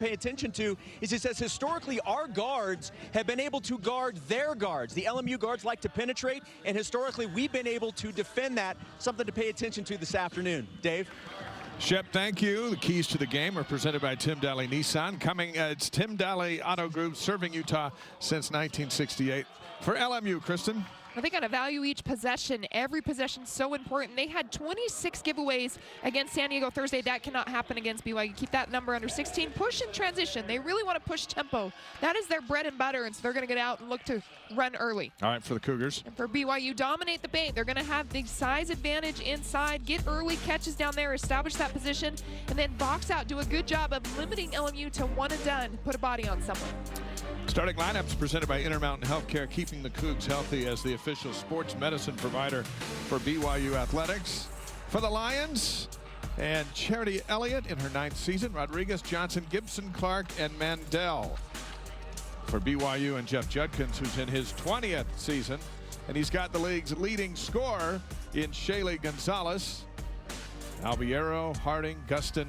pay attention to is it says historically our guards have been able to guard their guards. The LMU guards like to penetrate, and historically we've been able to defend that. Something to pay attention to this afternoon. Dave? Shep, thank you. The keys to the game are presented by Tim Daly Nissan. It's Tim Daly Auto Group, serving Utah since 1968. For LMU, Kristen? Well, they got to value each possession. Every possession so important. They had 26 giveaways against San Diego Thursday. That cannot happen against BYU. Keep that number under 16. Push and transition. They really want to push tempo. That is their bread and butter, and so they're going to get out and look to run early. All right, for the Cougars. And for BYU, dominate the paint. They're going to have the size advantage inside. Get early catches down there, establish that position, and then box out. Do a good job of limiting LMU to one and done. Put a body on someone. Starting lineups presented by Intermountain Healthcare, keeping the Cougs healthy as the official sports medicine provider for BYU Athletics. For the Lions, and Charity Elliott in her 9th season, Rodriguez, Johnson, Gibson, Clark, and Mandel. For BYU, and Jeff Judkins, who's in his 20th season, and he's got the league's leading scorer in Shaylee Gonzalez, Albiero, Harding, Gustin,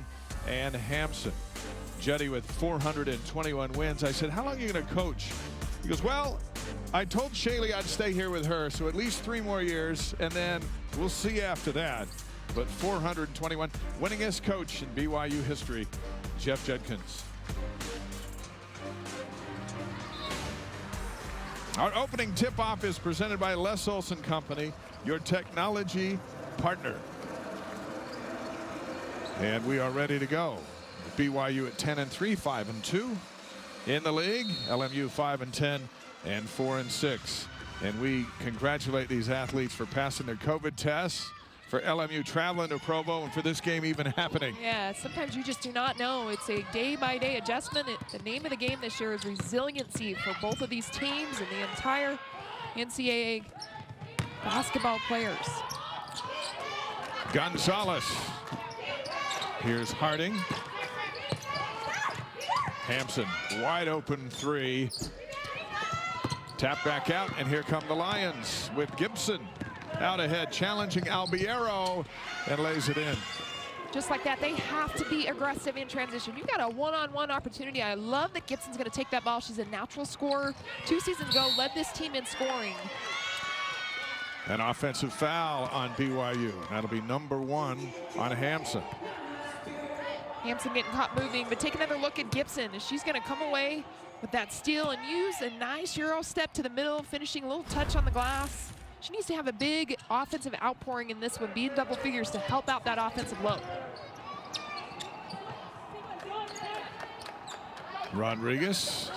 and Hampson. Juddy with 421 wins. I said, how long are you going to coach? He goes, well, I told Shaylee I'd stay here with her, so at least 3 more years, and then we'll see after that. But 421, winningest coach in BYU history, Jeff Judkins. Our opening tip-off is presented by Les Olson Company, your technology partner. And we are ready to go. BYU at 10-3, 5-2 in the league. LMU 5-10 and 4-6. And we congratulate these athletes for passing their COVID tests, for LMU traveling to Provo, and for this game even happening. Yeah, sometimes you just do not know. It's a day-by-day adjustment. The name of the game this year is resiliency for both of these teams and the entire NCAA basketball players. Gonzalez. Here's Harding. Hampson, wide open 3. Tap back out, and here come the Lions with Gibson out ahead, challenging Albiero, and lays it in. Just like that, they have to be aggressive in transition. You've got a one-on-one opportunity. I love that Gibson's going to take that ball. She's a natural scorer. 2 seasons ago, led this team in scoring. An offensive foul on BYU. That'll be number 1 on Hampson. Hampson getting caught moving, but take another look at Gibson. She's going to come away with that steal and use a nice Euro step to the middle, finishing a little touch on the glass. She needs to have a big offensive outpouring in this one, be in double figures to help out that offensive load. Rodriguez.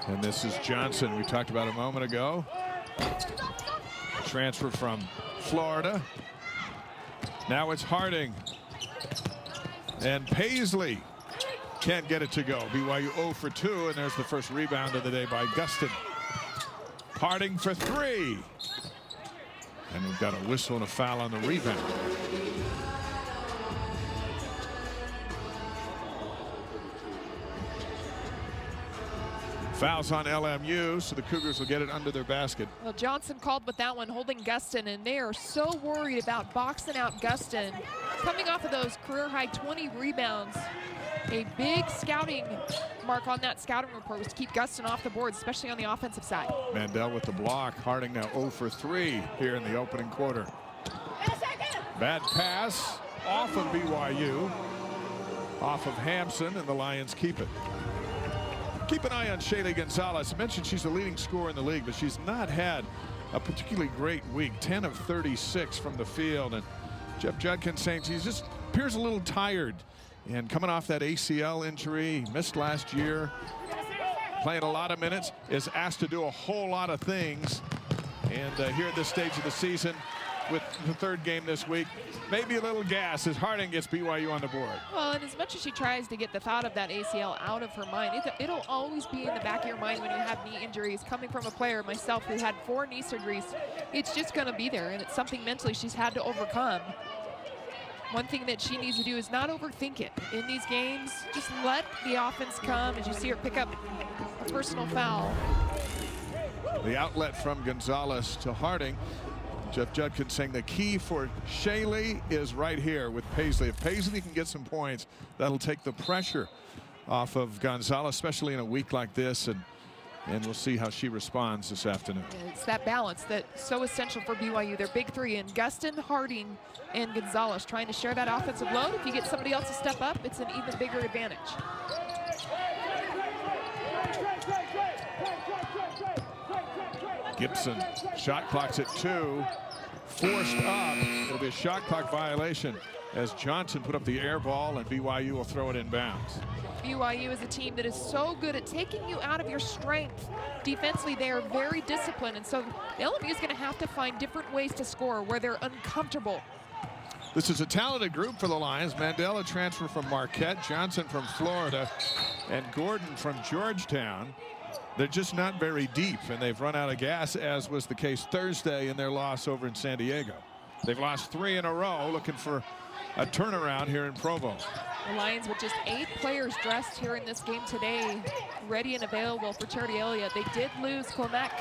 And this is Johnson, we talked about a moment ago. Transfer from Florida. Now it's Harding. And Paisley can't get it to go. BYU 0 for 2, and there's the first rebound of the day by Gustin. Harding for 3. And we've got a whistle and a foul on the rebound. Fouls on LMU, so the Cougars will get it under their basket. Well, Johnson called with that one, holding Gustin, and they are so worried about boxing out Gustin. Coming off of those career-high 20 rebounds, a big scouting mark on that scouting report was to keep Gustin off the board, especially on the offensive side. Mandel with the block. Harding now 0 for 3 here in the opening quarter. Bad pass off of BYU, off of Hampson, and the Lions keep it. Keep an eye on Shaylee Gonzalez. I mentioned she's the leading scorer in the league, but she's not had a particularly great week. 10 of 36 from the field, and Jeff Judkins saying she just appears a little tired. And coming off that ACL injury, missed last year, playing a lot of minutes, is asked to do a whole lot of things. And here at this stage of the season, with the 3rd game this week, maybe a little gas as Harding gets BYU on the board. Well, and as much as she tries to get the thought of that ACL out of her mind, it'll always be in the back of your mind when you have knee injuries. Coming from a player myself who had 4 knee surgeries, it's just going to be there, and it's something mentally she's had to overcome. One thing that she needs to do is not overthink it. In these games, just let the offense come as you see her pick up a personal foul. The outlet from Gonzalez to Harding. Jeff Judkins saying the key for Shaylee is right here with Paisley. If Paisley can get some points, that'll take the pressure off of Gonzalez, especially in a week like this, and we'll see how she responds this afternoon. It's that balance that's so essential for BYU. Their big three in Gustin, Harding, and Gonzalez trying to share that offensive load. If you get somebody else to step up, it's an even bigger advantage. Gibson, shot clock's at 2, forced up. It'll be a shot clock violation as Johnson put up the air ball, and BYU will throw it in bounds. BYU is a team that is so good at taking you out of your strength. Defensively, they are very disciplined, and so the LMU is going to have to find different ways to score where they're uncomfortable. This is a talented group for the Lions. Mandela transfer from Marquette, Johnson from Florida, and Gordon from Georgetown. They're just not very deep, and they've run out of gas, as was the case Thursday in their loss over in San Diego. They've lost 3 in a row, looking for a turnaround here in Provo. The Lions with just 8 players dressed here in this game today, ready and available for Charity Elliott. They did lose Clemac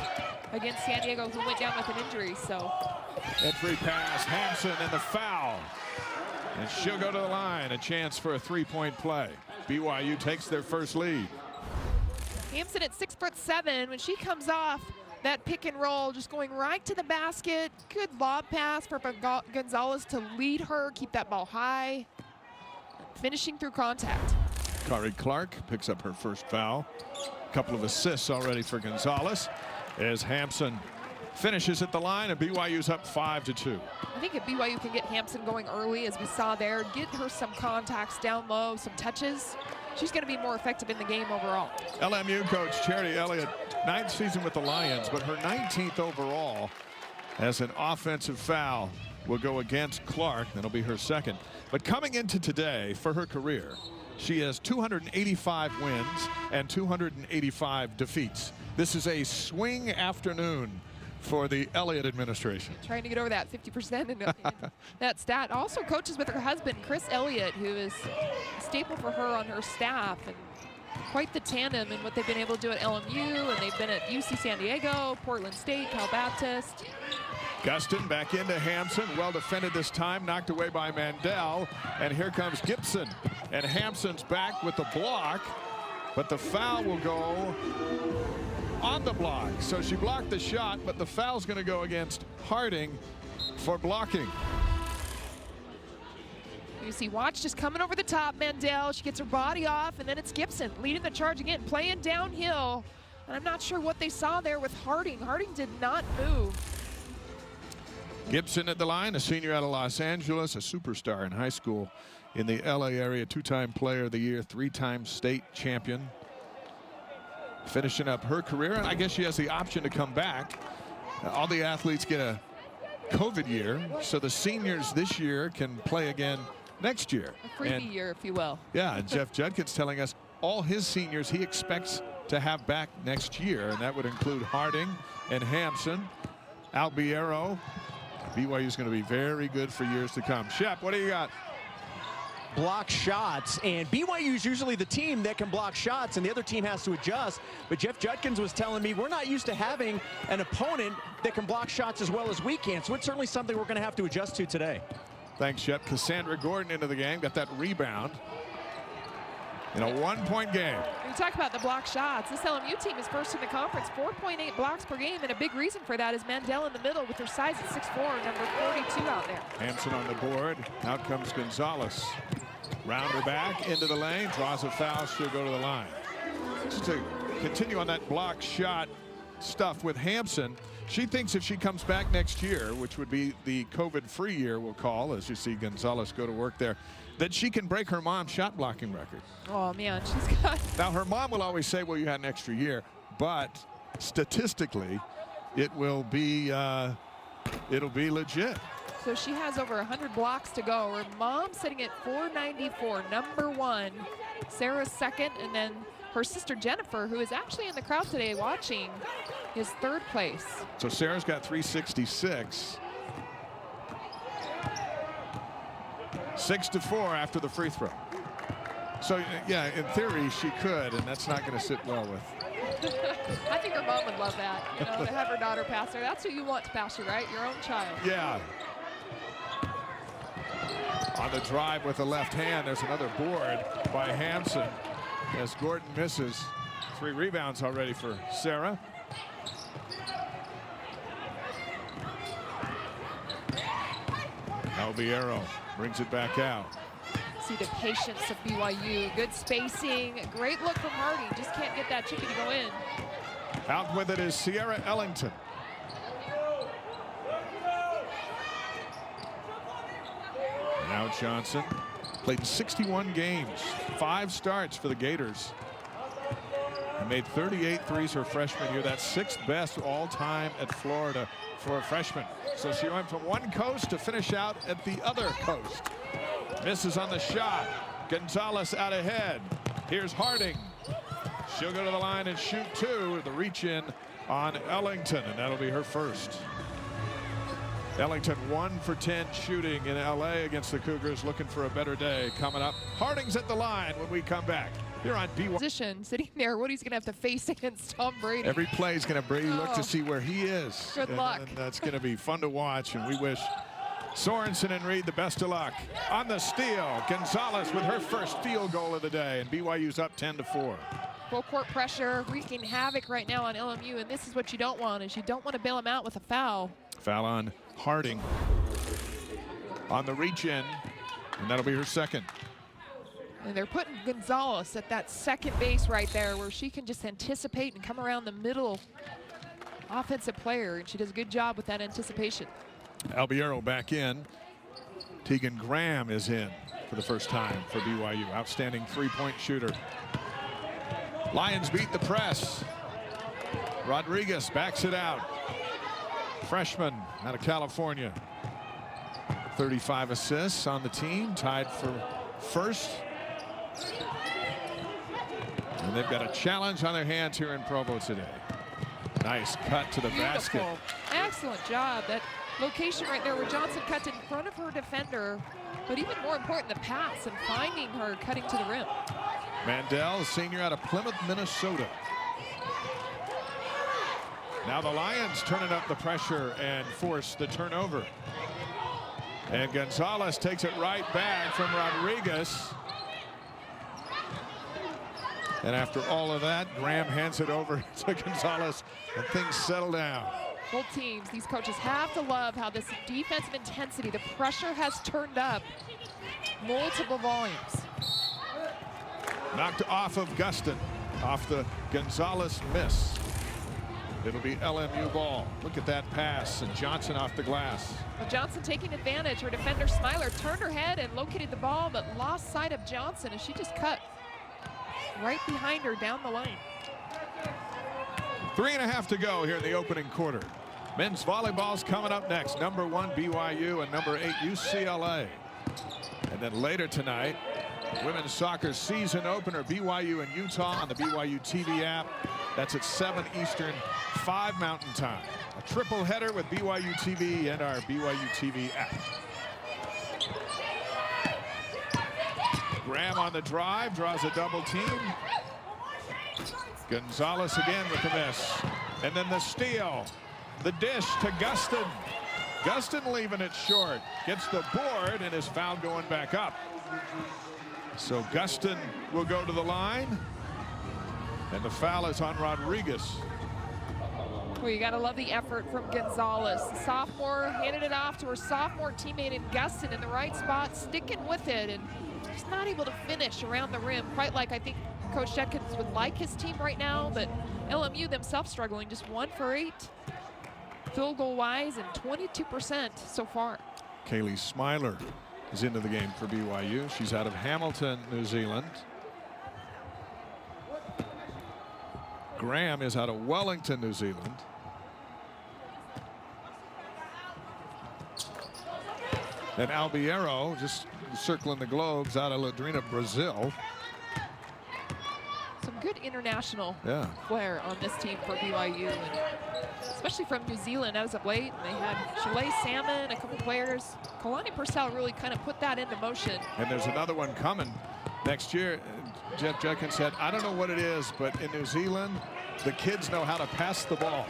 against San Diego, who went down with an injury, so. Entry pass, Hampson, and the foul. And she'll go to the line, a chance for a 3-point play. BYU takes their first lead. Hampson at 6'7", when she comes off that pick and roll, just going right to the basket. Good lob pass for Gonzalez to lead her, keep that ball high. Finishing through contact. Kari Clark picks up her first foul. A couple of assists already for Gonzalez as Hampson finishes at the line, and BYU's up 5-2. I think if BYU can get Hampson going early, as we saw there, get her some contacts down low, some touches, she's going to be more effective in the game overall. LMU coach Charity Elliott, 9th season with the Lions, but her 19th overall, as an offensive foul will go against Clark. That'll be her second. But coming into today for her career, she has 285 wins and 285 defeats. This is a swing afternoon for the Elliott administration. Trying to get over that 50% in that stat. Also coaches with her husband, Chris Elliott, who is a staple for her on her staff, and quite the tandem in what they've been able to do at LMU, and they've been at UC San Diego, Portland State, Cal Baptist. Gustin back into Hampson, well defended this time, knocked away by Mandel, and here comes Gibson, and Hampson's back with the block, but the foul will go on the block. So she blocked the shot, but the foul's going to go against Harding for blocking. You see Watch just coming over the top. Mandel, she gets her body off, and then it's Gibson leading the charge again, playing downhill. And I'm not sure what they saw there with Harding. Harding did not move. Gibson at the line, a senior out of Los Angeles, a superstar in high school in the LA area, 2-time player of the year, 3-time state champion. Finishing up her career, and I guess she has the option to come back. All the athletes get a COVID year, so the seniors this year can play again next year. A freebie year, if you will. Yeah, and Jeff Judkins telling us all his seniors he expects to have back next year, and that would include Harding and Hampson, Albiero. BYU is going to be very good for years to come. Shep, what do you got? Block shots, and BYU is usually the team that can block shots, and the other team has to adjust. But Jeff Judkins was telling me we're not used to having an opponent that can block shots as well as we can, so it's certainly something we're going to have to adjust to today. Thanks, Shep. Cassandra Gordon into the game, got that rebound in a 1-point game. When you talk about the block shots, this LMU team is first in the conference, 4.8 blocks per game, and a big reason for that is Mandel in the middle with her size at 6'4", number 42 out there. Hampson on the board. Out comes Gonzalez. Rounder back into the lane, draws a foul, she'll go to the line. Just to continue on that block shot stuff with Hampson, she thinks if she comes back next year, which would be the COVID-free year we'll call, as you see Gonzalez go to work there, that she can break her mom's shot blocking record. Oh man, she's got. Now her mom will always say, well, you had an extra year, but statistically it will be it'll be legit. So she has over 100 blocks to go. Her mom's sitting at 494, number 1. Sarah's second, and then her sister Jennifer, who is actually in the crowd today watching, is 3rd place. So Sarah's got 366. 6-4 after the free throw. So yeah, in theory she could, and that's not going to sit well with. I think her mom would love that, you know, to have her daughter pass her. That's who you want to pass you, right? Your own child. Yeah. On the drive with the left hand, there's another board by Hampson. as Gordon misses. 3 rebounds already for Sarah. Albiero brings it back out. See the patience of BYU. Good spacing. Great look from Harding. Just can't get that chicken to go in. Out with it is Sierra Ellington. Now Johnson played in 61 games, 5 starts for the Gators. And made 38 threes her freshman year. That's 6th best all time at Florida for a freshman. So she went from one coast to finish out at the other coast. Misses on the shot. Gonzalez out ahead. Here's Harding. She'll go to the line and shoot 2. The reach in on Ellington, and that'll be her first. Ellington 1 for 10 shooting in LA against the Cougars, looking for a better day coming up. Harding's at the line when we come back. Here on BYU. Position sitting there, what he's going to have to face against Tom Brady. Every play is going to Brady look to see where he is. Good luck. And that's going to be fun to watch, and we wish Sorensen and Reed the best of luck. On the steal, Gonzalez with her first field goal of the day, and BYU's up 10-4. Full court pressure, wreaking havoc right now on LMU, and this is what you don't want, is you don't want to bail him out with a foul. Foul on Harding on the reach in, and that'll be her second. And they're putting Gonzalez at that second base right there where she can just anticipate and come around the middle. Offensive player, and she does a good job with that anticipation. Albiero back in. Tegan Graham is in for the first time for BYU. Outstanding 3-point shooter. Lions beat the press. Rodriguez backs it out. Freshman out of California. 35 assists on the team, tied for first. And they've got a challenge on their hands here in Provo today. Nice cut to the basket. Excellent job. That location right there where Johnson cut in front of her defender, but even more important, the pass and finding her cutting to the rim. Mandel, senior out of Plymouth, Minnesota. Now the Lions turning up the pressure and force the turnover. And Gonzalez takes it right back from Rodriguez. And after all of that, Graham hands it over to Gonzalez, and things settle down. Both teams, these coaches have to love how this defensive intensity, the pressure has turned up multiple volumes. Knocked off of Gustin, off the Gonzalez miss. It'll be LMU ball. Look at that pass, and Johnson off the glass. Well, Johnson taking advantage. Her defender Smiler turned her head and located the ball, but lost sight of Johnson, and she just cut right behind her down the lane. 3.5 to go here in the opening quarter. Men's volleyball's coming up next. Number 1 BYU and number 8 UCLA. And then later tonight, women's soccer season opener, BYU and Utah on the BYU TV app. That's at 7 Eastern, 5 Mountain Time. A triple header with BYU TV and our BYU TV app. Graham on the drive, draws a double team. Gonzalez again with the miss. And then the steal. The dish to Gustin. Gustin leaving it short. Gets the board and is fouled going back up. So Gustin will go to the line. And the foul is on Rodriguez. Well, you got to love the effort from Gonzalez. The sophomore handed it off to her sophomore teammate in Gustin in the right spot, sticking with it, and just not able to finish around the rim, quite like I think Coach Jenkins would like his team right now, but LMU themselves struggling, just 1 for 8 field goal wise and 22% so far. Kaylee Smiler is into the game for BYU. She's out of Hamilton, New Zealand. Graham is out of Wellington, New Zealand. And Albiero, just circling the globes, out of Londrina, Brazil. Some good international Yeah. flair on this team for BYU, and especially from New Zealand as of late. And they had Chalet Salmon, a couple players. Kalani Purcell really kind of put that into motion. And there's another one coming next year. Jeff Jenkins said, I don't know what it is, but in New Zealand, the kids know how to pass the ball.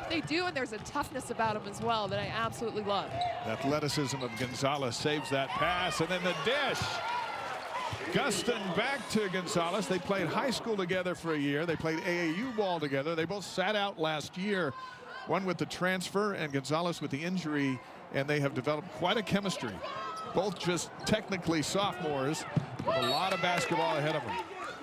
They do, and there's a toughness about them as well that I absolutely love. Athleticism of Gonzalez saves that pass, and then the dish. Gustin back to Gonzalez. They played high school together for a year. They played AAU ball together. They both sat out last year, one with the transfer and Gonzalez with the injury, and they have developed quite a chemistry. Both just technically sophomores with a lot of basketball ahead of them.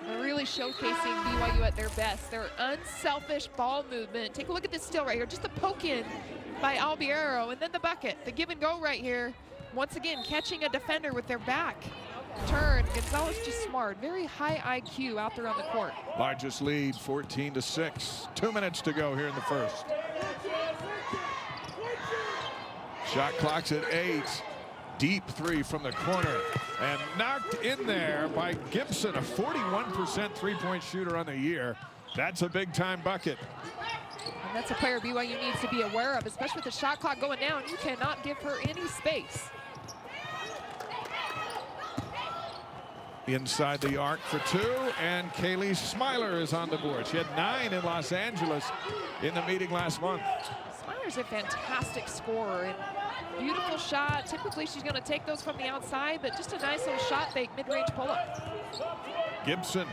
They're really showcasing BYU at their best. Their unselfish ball movement. Take a look at this steal right here. Just a poke in by Albiero, and then the bucket. The give and go right here. Once again, catching a defender with their back. Turn. Gonzalez just smart. Very high IQ out there on the court. Largest lead, 14-6. 2 minutes to go here in the first. Shot clock's at 8. Deep three from the corner and knocked in there by Gibson, a 41% three-point shooter on the year. That's a big-time bucket. And that's a player BYU needs to be aware of, especially with the shot clock going down. You cannot give her any space. Inside the arc for 2, and Kaylee Smiler is on the board. She had 9 in Los Angeles in the meeting last month. Smiler's a fantastic scorer. And beautiful shot. Typically, she's going to take those from the outside, but just a nice little shot fake, mid-range pull-up. Gibson,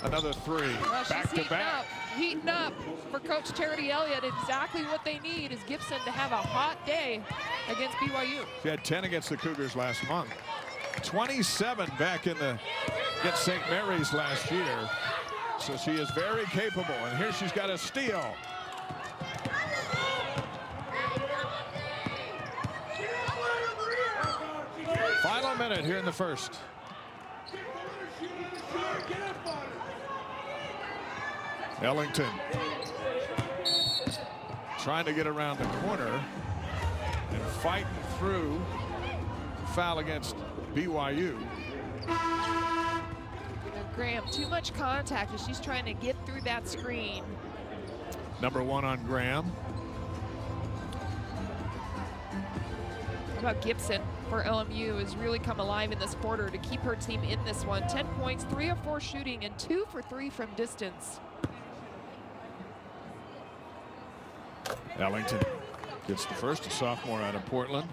another 3. Well, back to back. Heating up for Coach Charity Elliott. Exactly what they need is Gibson to have a hot day against BYU. She had 10 against the Cougars last month. 27 back against St. Mary's last year. So she is very capable. And here she's got a steal. Final minute here in the first. Ellington trying to get around the corner and fighting through foul against BYU. Graham, too much contact as she's trying to get through that screen. Number 1 on Graham. How about Gibson for LMU has really come alive in this quarter to keep her team in this one. 10 points, 3 of 4 shooting, and 2 for 3 from distance. Ellington gets the first, a sophomore out of Portland.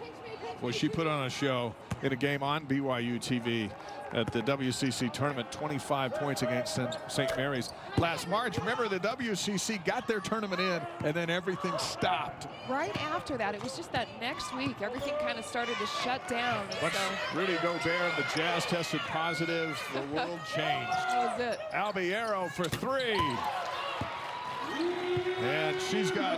Well, she put on a show in a game on BYU TV at the WCC tournament, 25 points against St. Mary's last March. Remember, the WCC got their tournament in, and then everything stopped. Right after that, it was just that next week, everything kind of started to shut down. Once Rudy Gobert and the Jazz tested positive, the world changed. That was it. Albiero for 3. And she's got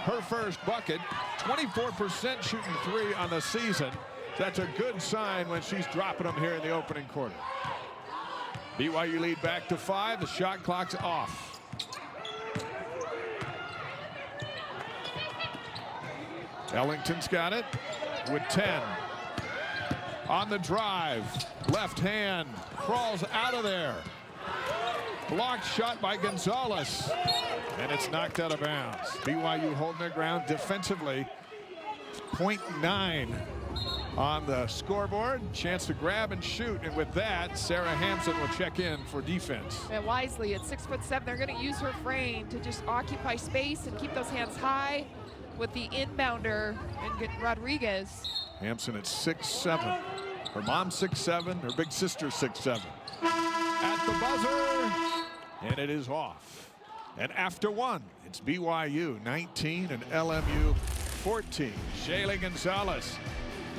her first bucket, 24% shooting 3 on the season. That's a good sign when she's dropping them here in the opening quarter. BYU lead back to 5. The shot clock's off. Ellington's got it with 10. On the drive, left hand, crawls out of there. Blocked shot by Gonzalez, and it's knocked out of bounds. BYU holding their ground defensively. 0.9 on the scoreboard. Chance to grab and shoot, and with that, Sarah Hampson will check in for defense. And wisely, at 6'7", they're going to use her frame to just occupy space and keep those hands high with the inbounder and Rodriguez. Hampson at 6'7". Her mom's 6'7", her big sister's 6'7". At the buzzer, and it is off. And after 1, it's BYU 19 and LMU 14. Shaylee Gonzalez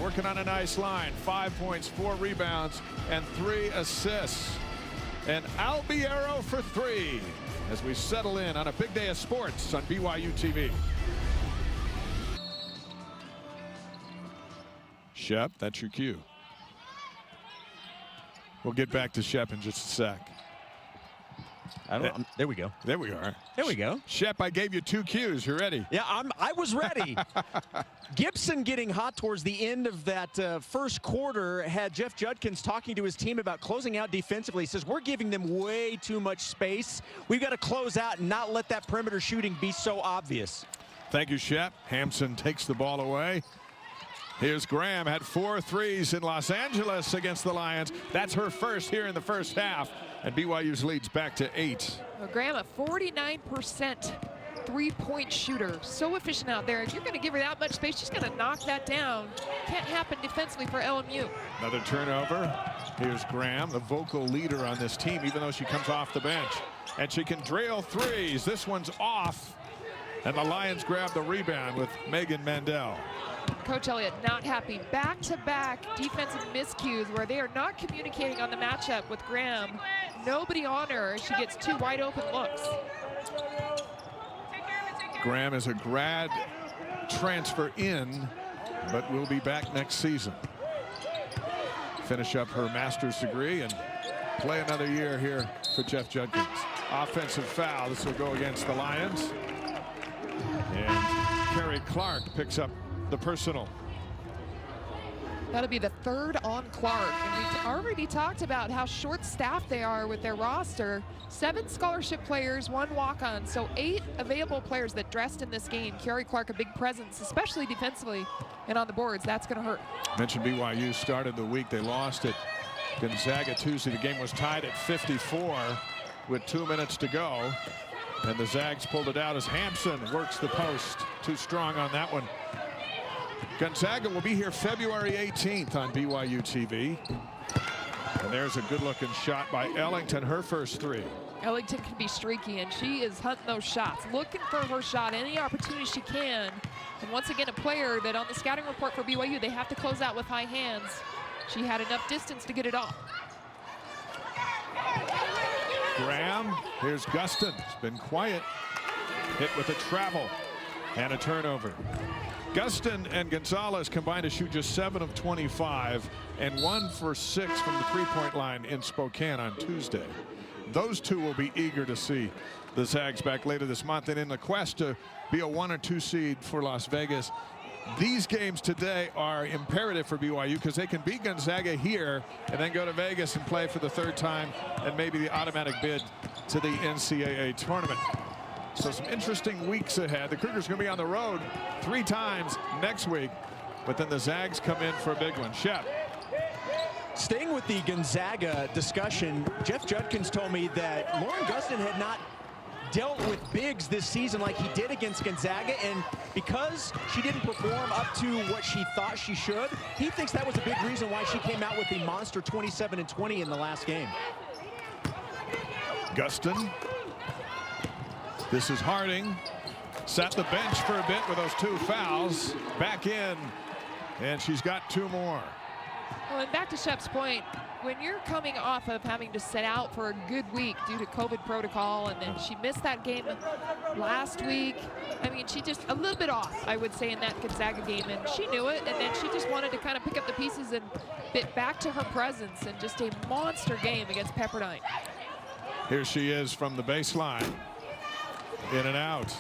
working on a nice line. 5 points, 4 rebounds, and 3 assists. And Albiero for 3 as we settle in on a big day of sports on BYU TV. Shep, that's your cue. We'll get back to Shep in just a sec. There we go. There we are. There we go. Shep, I gave you 2 cues. You're ready. Yeah, I was ready. Gibson getting hot towards the end of that first quarter had Jeff Judkins talking to his team about closing out defensively. He says, we're giving them way too much space. We've got to close out and not let that perimeter shooting be so obvious. Thank you, Shep. Hampson takes the ball away. Here's Graham, had 4 threes in Los Angeles against the Lions. That's her first here in the first half. And BYU's leads back to 8. Well, Graham at 49% three-point shooter. So efficient out there. If you're going to give her that much space, she's going to knock that down. Can't happen defensively for LMU. Another turnover. Here's Graham, the vocal leader on this team, even though she comes off the bench. And she can drill threes. This one's off. And the Lions grab the rebound with Megan Mandel. Coach Elliott not happy. Back-to-back defensive miscues where they are not communicating on the matchup with Graham. Nobody on her as she gets two wide open looks. Graham is a grad transfer in, but will be back next season. Finish up her master's degree and play another year here for Jeff Judkins. Offensive foul. This will go against the Lions. And Kerry Clark picks up the personal. That'll be the third on Clark. And we've already talked about how short-staffed they are with their roster. 7 scholarship players, 1 walk-on. So 8 available players that dressed in this game. Kerry Clark, a big presence, especially defensively and on the boards. That's going to hurt. Mentioned BYU started the week. They lost at Gonzaga Tuesday. The game was tied at 54 with 2 minutes to go. And the Zags pulled it out as Hampson works the post. Too strong on that one. Gonzaga will be here February 18th on BYU TV. And there's a good-looking shot by Ellington, her first 3. Ellington can be streaky, and she is hunting those shots, looking for her shot, any opportunity she can. And once again, a player that on the scouting report for BYU, they have to close out with high hands. She had enough distance to get it off. Graham, here's Gustin. It's been quiet. Hit with a travel and a turnover. Gustin and Gonzalez combined to shoot just 7 of 25 and 1 for 6 from the three-point line in Spokane on Tuesday. Those two will be eager to see the Zags back later this month, and in the quest to be a 1 or 2 seed for Las Vegas. These games today are imperative for BYU because they can beat Gonzaga here and then go to Vegas and play for the 3rd time and maybe the automatic bid to the NCAA tournament. So some interesting weeks ahead. The Cougars are going to be on the road 3 times next week, but then the Zags come in for a big one. Shep. Staying with the Gonzaga discussion, Jeff Judkins told me that Lauren Gustin had not dealt with bigs this season like he did against Gonzaga, and because she didn't perform up to what she thought she should, he thinks that was a big reason why she came out with the monster 27 and 20 in the last game. Gustin. This is Harding. Sat the bench for a bit with those 2 fouls. Back in, and she's got 2 more. Well, and back to Shep's point, when you're coming off of having to sit out for a good week due to COVID protocol, and then she missed that game last week. I mean, she just a little bit off, I would say, in that Gonzaga game, and she knew it, and then she just wanted to kind of pick up the pieces and get back to her presence, and just a monster game against Pepperdine. Here she is from the baseline. In and out.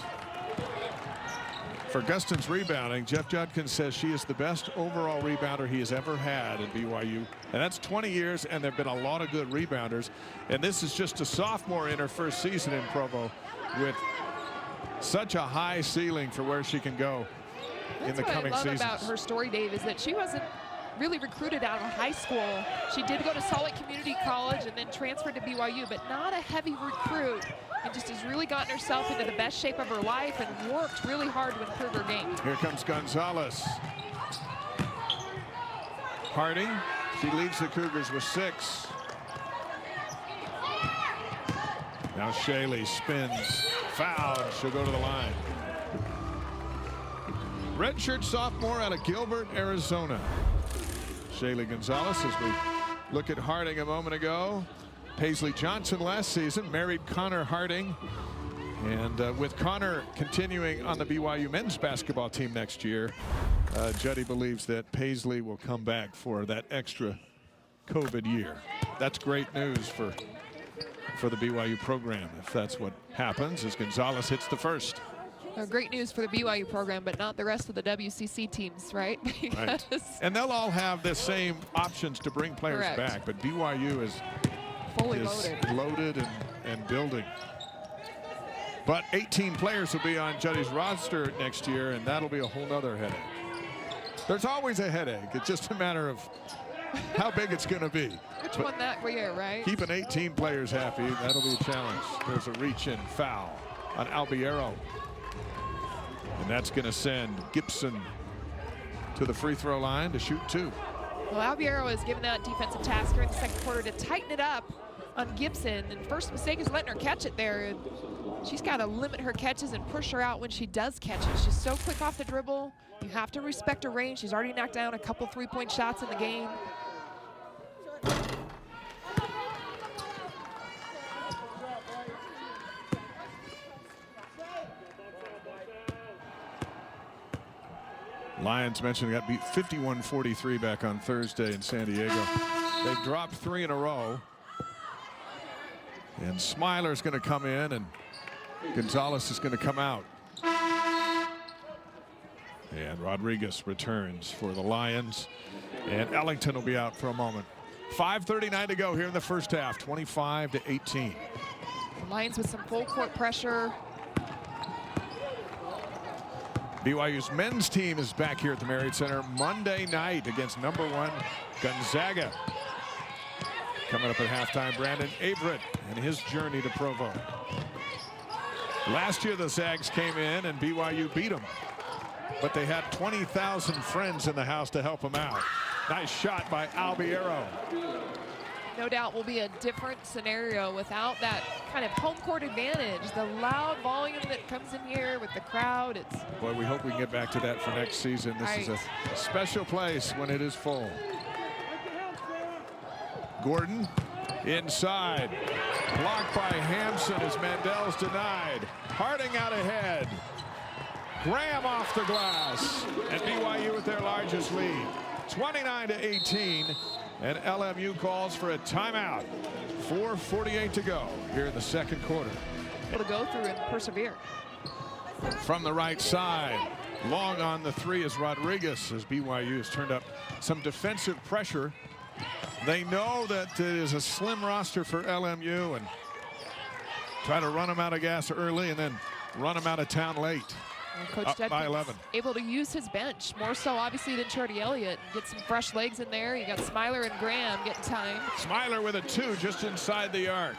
For Gustin's rebounding, Jeff Judkins says she is the best overall rebounder he has ever had at BYU. And that's 20 years, and there have been a lot of good rebounders. And this is just a sophomore in her first season in Provo with such a high ceiling for where she can go in the coming seasons. That's what I love about her story, Dave, is that she wasn't really recruited out of high school. She did go to Salt Lake Community College and then transferred to BYU, but not a heavy recruit. And just has really gotten herself into the best shape of her life and worked really hard to improve her game. Here comes Gonzalez. Harding, she leads the Cougars with 6. Now Shaley spins, fouled, she'll go to the line. Redshirt sophomore out of Gilbert, Arizona. Shaley Gonzalez, as we look at Harding a moment ago. Paisley Johnson last season married Connor Harding, and with Connor continuing on the BYU men's basketball team next year, Juddy believes that Paisley will come back for that extra COVID year. That's great news for the BYU program if that's what happens, as Gonzalez hits the first. Great news for the BYU program, but not the rest of the WCC teams, right? Right. And they'll all have the same options to bring players Correct. back, but BYU is Fully loaded and building. But 18 players will be on Juddy's roster next year, and that'll be a whole nother headache. There's always a headache. It's just a matter of how big it's going to be. Which one that year, right? Keeping 18 players happy, that'll be a challenge. There's a reach-in foul on Albiero. that's going to send Gibson to the free throw line to shoot 2. Well, Albiero is given that defensive task here in the second quarter to tighten it up on Gibson. And first mistake is letting her catch it there. And she's got to limit her catches and push her out when she does catch it. She's so quick off the dribble. You have to respect her range. She's already knocked down a couple 3-point shots in the game. Lions mentioned they got beat 51-43 back on Thursday in San Diego. They've dropped 3 in a row. And Smiler's going to come in, and Gonzalez is going to come out. And Rodriguez returns for the Lions. And Ellington will be out for a moment. 5:39 to go here in the first half, 25-18. Lions with some full court pressure. BYU's men's team is back here at the Marriott Center Monday night against #1 Gonzaga. Coming up at halftime, Brandon Averett and his journey to Provo. Last year the Zags came in and BYU beat them, but they had 20,000 friends in the house to help them out. Nice shot by Albiero. No doubt will be a different scenario without that kind of home court advantage. The loud volume that comes in here with the crowd. It's Boy, we hope we can get back to that for next season. This is a special place when it is full. Gordon inside. Blocked by Hampson as Mandel's denied. Harding out ahead. Graham off the glass. And BYU with their largest lead. 29-18. And LMU calls for a timeout. 4:48 to go here in the second quarter. able to go through and persevere. From the right side, long on the 3 is Rodriguez, as BYU has turned up some defensive pressure. They know that it is a slim roster for LMU and try to run them out of gas early and then run them out of town late. Coach Up by 11. Able to use his bench more so obviously than Charity Elliott. Get some fresh legs in there. You got Smiler and Graham getting time. Smiler with a 2 just inside the arc.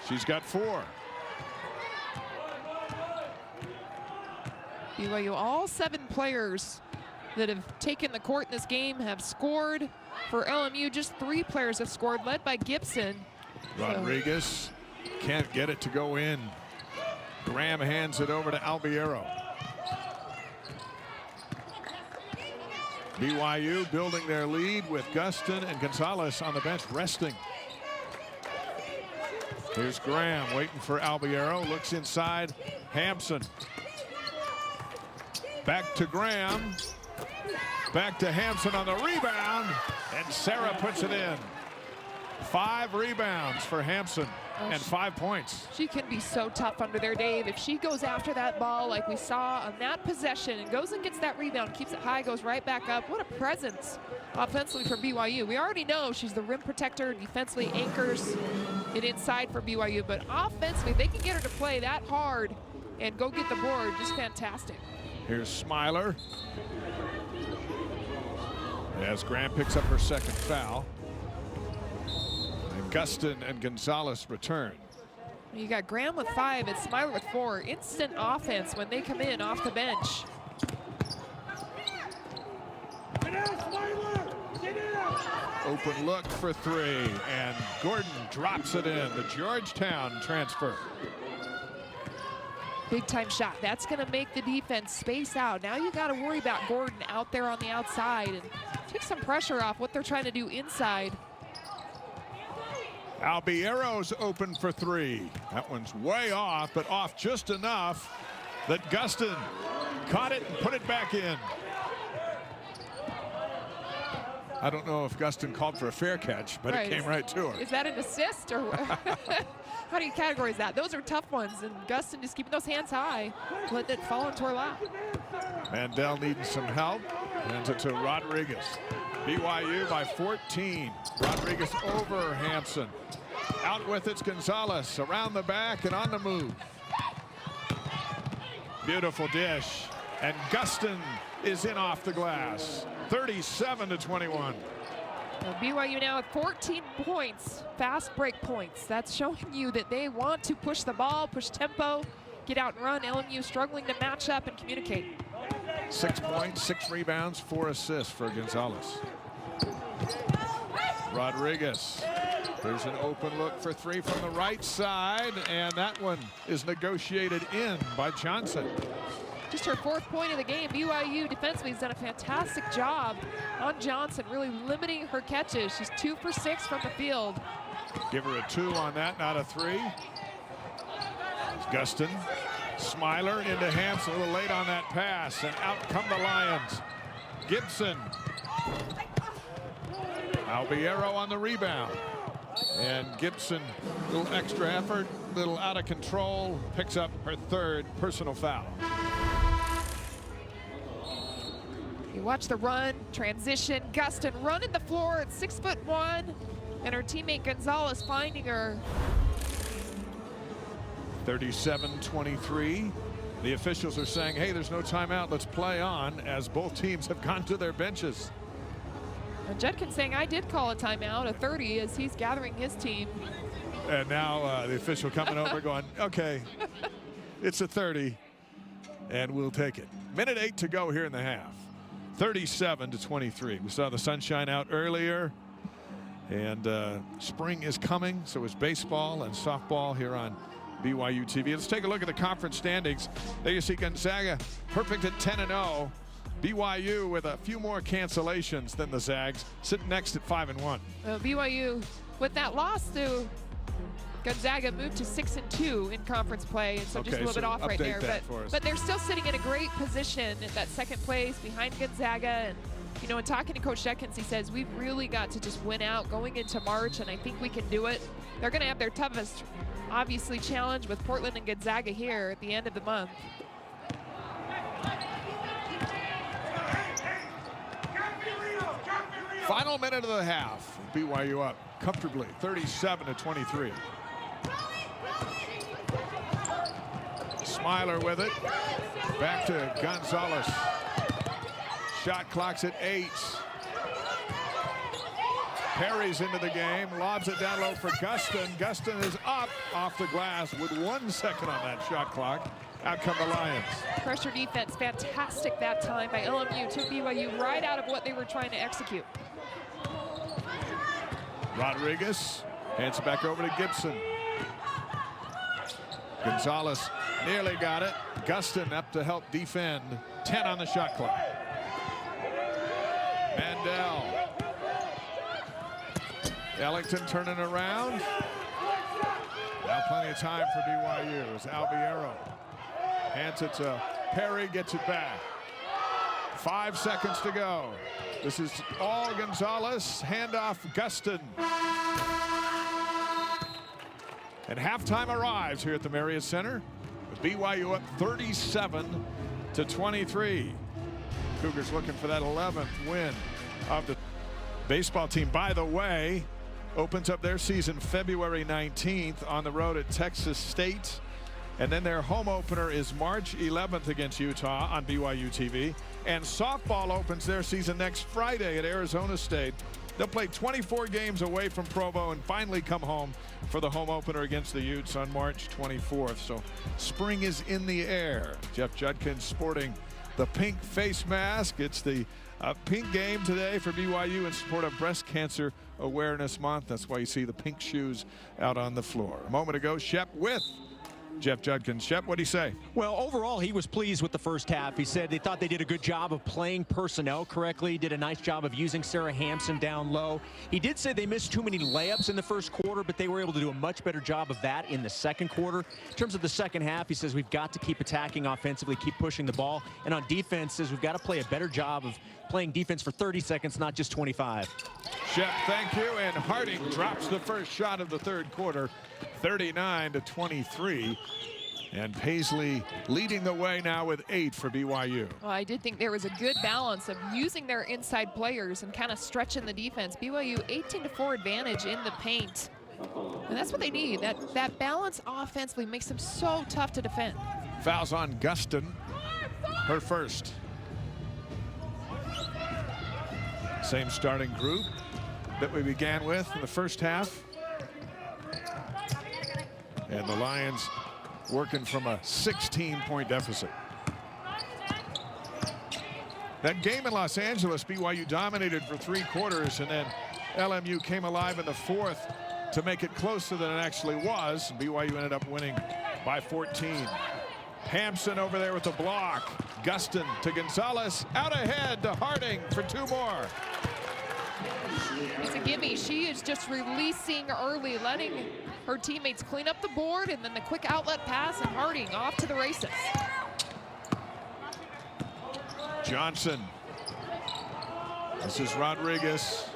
She's got 4. BYU, all 7 players that have taken the court in this game have scored. For LMU, just 3 players have scored, led by Gibson. Rodriguez can't get it to go in. Graham hands it over to Albiero. BYU building their lead with Gustin and Gonzalez on the bench resting. Here's Graham waiting for Albiero, looks inside, Hampson. Back to Graham, back to Hampson on the rebound, and Sarah puts it in. 5 rebounds for Hampson and 5 points. She can be so tough under there, Dave. If she goes after that ball like we saw on that possession and goes and gets that rebound, keeps it high, goes right back up. What a presence offensively for BYU. We already know she's the rim protector, defensively anchors it inside for BYU, but offensively, they can get her to play that hard and go get the board. Just fantastic. Here's Smiler. As Graham picks up her second foul. And Gustin and Gonzalez return. You got Graham with 5 and Smiler with 4. Instant offense when they come in off the bench. Open look for 3, and Gordon drops it in. The Georgetown transfer. Big time shot. That's going to make the defense space out. Now you got to worry about Gordon out there on the outside and take some pressure off what they're trying to do inside. Albiero's open for 3. That one's way off, but off just enough that Gustin caught it and put it back in. I don't know if Gustin called for a fair catch, but it came right to her. Is that an assist or how do you categorize that? Those are tough ones, and Gustin just keeping those hands high, letting it fall into her lap. Mandel needing some help. Hands it to Rodriguez. BYU by 14. Rodriguez over Hampson. Out with it's Gonzalez around the back and on the move. Beautiful dish. And Gustin is in off the glass. 37-21. BYU now with 14 points, fast break points. That's showing you that they want to push the ball, push tempo, get out and run. LMU struggling to match up and communicate. 6 points, 6 rebounds, 4 assists for Gonzalez. Rodriguez. There's an open look for 3 from the right side, and that one is negotiated in by Johnson. Just her 4th point of the game. BYU defensively has done a fantastic job on Johnson, really limiting her catches. She's 2 for 6 from the field. Give her a 2 on that, not a 3. Gustin. Smiler into Hampson, a little late on that pass, and out come the Lions. Gibson. Albiero on the rebound. And Gibson, a little extra effort, a little out of control, picks up her 3rd personal foul. You watch the run, transition, Gustin running the floor at 6'1", and her teammate Gonzalez finding her. 37-23. The officials are saying, hey, there's no timeout, let's play on, as both teams have gone to their benches. And Judkins saying, I did call a timeout, a 30, as he's gathering his team. And now the official coming over going, okay, it's a 30, and we'll take it. Minute 8 to go here in the half. 37-23. We saw the sunshine out earlier, and spring is coming, so is baseball and softball here on BYU TV. Let's take a look at the conference standings. There you see Gonzaga perfect at 10-0. BYU with a few more cancellations than the Zags, sitting next at 5-1. BYU, with that loss to Gonzaga, moved to 6-2 in conference play, and so just a little bit off right there. But they're still sitting in a great position at that 2nd place behind Gonzaga. And you know, in talking to Coach Judkins, he says we've really got to just win out going into March, and I think we can do it. They're going to have their toughest, obviously, challenge with Portland and Gonzaga here at the end of the month. Final minute of the half. BYU up comfortably, 37-23. Smiler with it. Back to Gonzalez. Shot clock's at 8. Perry's into the game, lobs it down low for Gustin. Gustin is up off the glass with 1 second on that shot clock. Out come the Lions. Pressure defense, fantastic that time by LMU. Took BYU right out of what they were trying to execute. Rodriguez hands it back over to Gibson. Gonzalez nearly got it. Gustin up to help defend. 10 on the shot clock. Mandel. Ellington turning around. Now plenty of time for BYU as Albiero hands it to Perry, gets it back. 5 seconds to go. This is all Gonzalez. Handoff Gustin. And halftime arrives here at the Marriott Center, with BYU up 37-23. Cougars looking for that 11th win of the baseball team. By the way, opens up their season February 19th on the road at Texas State. And then their home opener is March 11th against Utah on BYU TV. And softball opens their season next Friday at Arizona State. They'll play 24 games away from Provo and finally come home for the home opener against the Utes on March 24th. So spring is in the air. Jeff Judkins sporting the pink face mask. It's the pink game today for BYU in support of Breast Cancer Awareness Month. That's why you see the pink shoes out on the floor. A moment ago, Shep with Jeff Judkins. Shep, what'd he say? Well, overall, he was pleased with the first half. He said they thought they did a good job of playing personnel correctly, did a nice job of using Sarah Hampson down low. He did say they missed too many layups in the first quarter, but they were able to do a much better job of that in the second quarter. In terms of the second half, he says we've got to keep attacking offensively, keep pushing the ball. And on defense, says we've got to play a better job of playing defense for 30 seconds, not just 25. Shep, thank you. And Harding drops the first shot of the third quarter, 39-23. And Paisley leading the way now with 8 for BYU. Well, I did think there was a good balance of using their inside players and kind of stretching the defense. BYU 18-4 advantage in the paint. And that's what they need. That balance offensively makes them so tough to defend. Fouls on Gustin, her first. Same starting group that we began with in the first half. And the Lions working from a 16-point deficit. That game in Los Angeles, BYU dominated for 3 quarters, and then LMU came alive in the 4th to make it closer than it actually was. BYU ended up winning by 14. Hampson over there with the block. Gustin to Gonzalez, out ahead to Harding for 2 more. It's a gimme. She is just releasing early, letting her teammates clean up the board, and then the quick outlet pass, and Harding off to the races. Johnson. This is Rodriguez.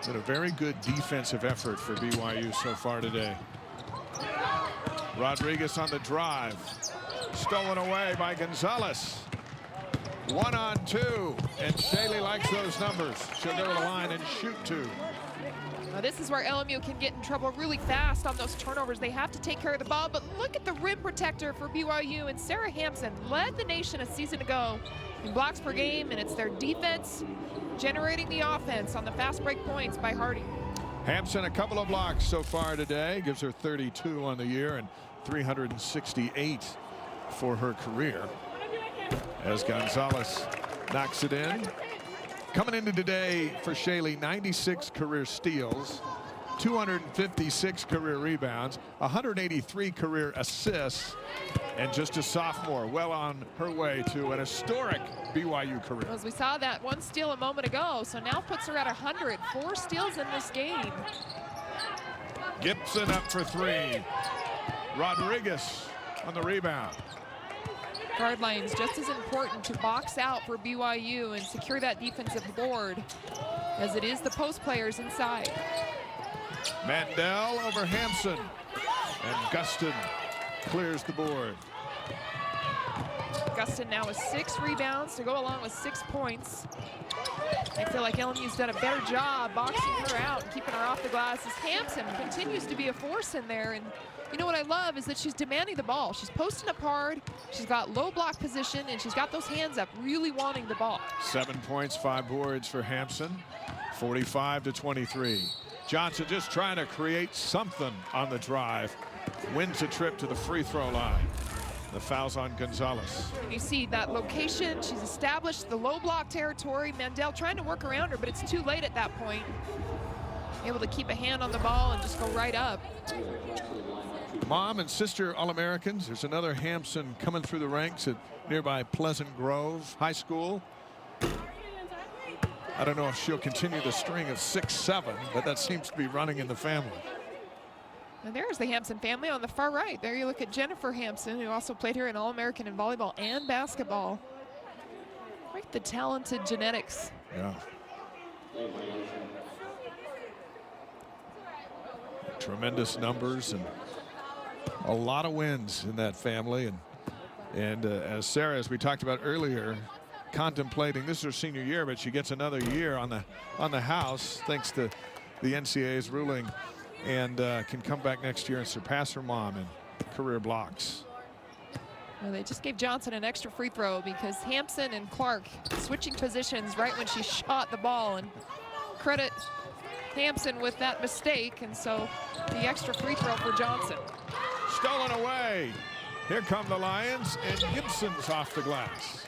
Been a very good defensive effort for BYU so far today. Rodriguez on the drive. Stolen away by Gonzalez. 1-on-2, and Shaley likes those numbers. She'll go to the line and shoot 2. Now this is where LMU can get in trouble really fast on those turnovers. They have to take care of the ball, but look at the rim protector for BYU, and Sarah Hampson led the nation a season ago in blocks per game, and it's their defense generating the offense on the fast break points by Harding. Hampson, a couple of blocks so far today, gives her 32 on the year and 368 for her career. As Gonzalez knocks it in. Coming into today for Shaley, 96 career steals, 256 career rebounds, 183 career assists, and just a sophomore, well on her way to an historic BYU career. As we saw that one steal a moment ago, so now puts her at 100. 4 steals in this game. Gibson up for 3. Rodriguez on the rebound. Guard lines just as important to box out for BYU and secure that defensive board as it is the post players inside. Mandel over Hampson, and Gustin clears the board. Gustin now with 6 rebounds to go along with 6 points. I feel like LMU's done a better job boxing her out and keeping her off the glass as Hampson continues to be a force in there. And you know what I love is that she's demanding the ball. She's posting up hard, she's got low block position, and she's got those hands up, really wanting the ball. 7 points, 5 boards for Hampson, 45-23. Johnson just trying to create something on the drive. Wins a trip to the free throw line. The foul's on Gonzalez. And you see that location, she's established the low block territory. Mandel trying to work around her, but it's too late at that point. Able to keep a hand on the ball and just go right up. Mom and sister All-Americans. There's another Hampson coming through the ranks at nearby Pleasant Grove High School. I don't know if she'll continue the string of 6-7, but that seems to be running in the family. And there's the Hampson family on the far right. There you look at Jennifer Hampson, who also played here in All-American in volleyball and basketball. Quite the talented genetics. Yeah. Tremendous numbers and a lot of wins in that family. And as Sarah, as we talked about earlier, contemplating, this is her senior year, but she gets another year on the house thanks to the NCAA's ruling, and can come back next year and surpass her mom in career blocks. Well, they just gave Johnson an extra free throw because Hampson and Clark switching positions right when she shot the ball, and credit Hampson with that mistake, and so the extra free throw for Johnson. Stolen away. Here come the Lions, and Gibson's off the glass.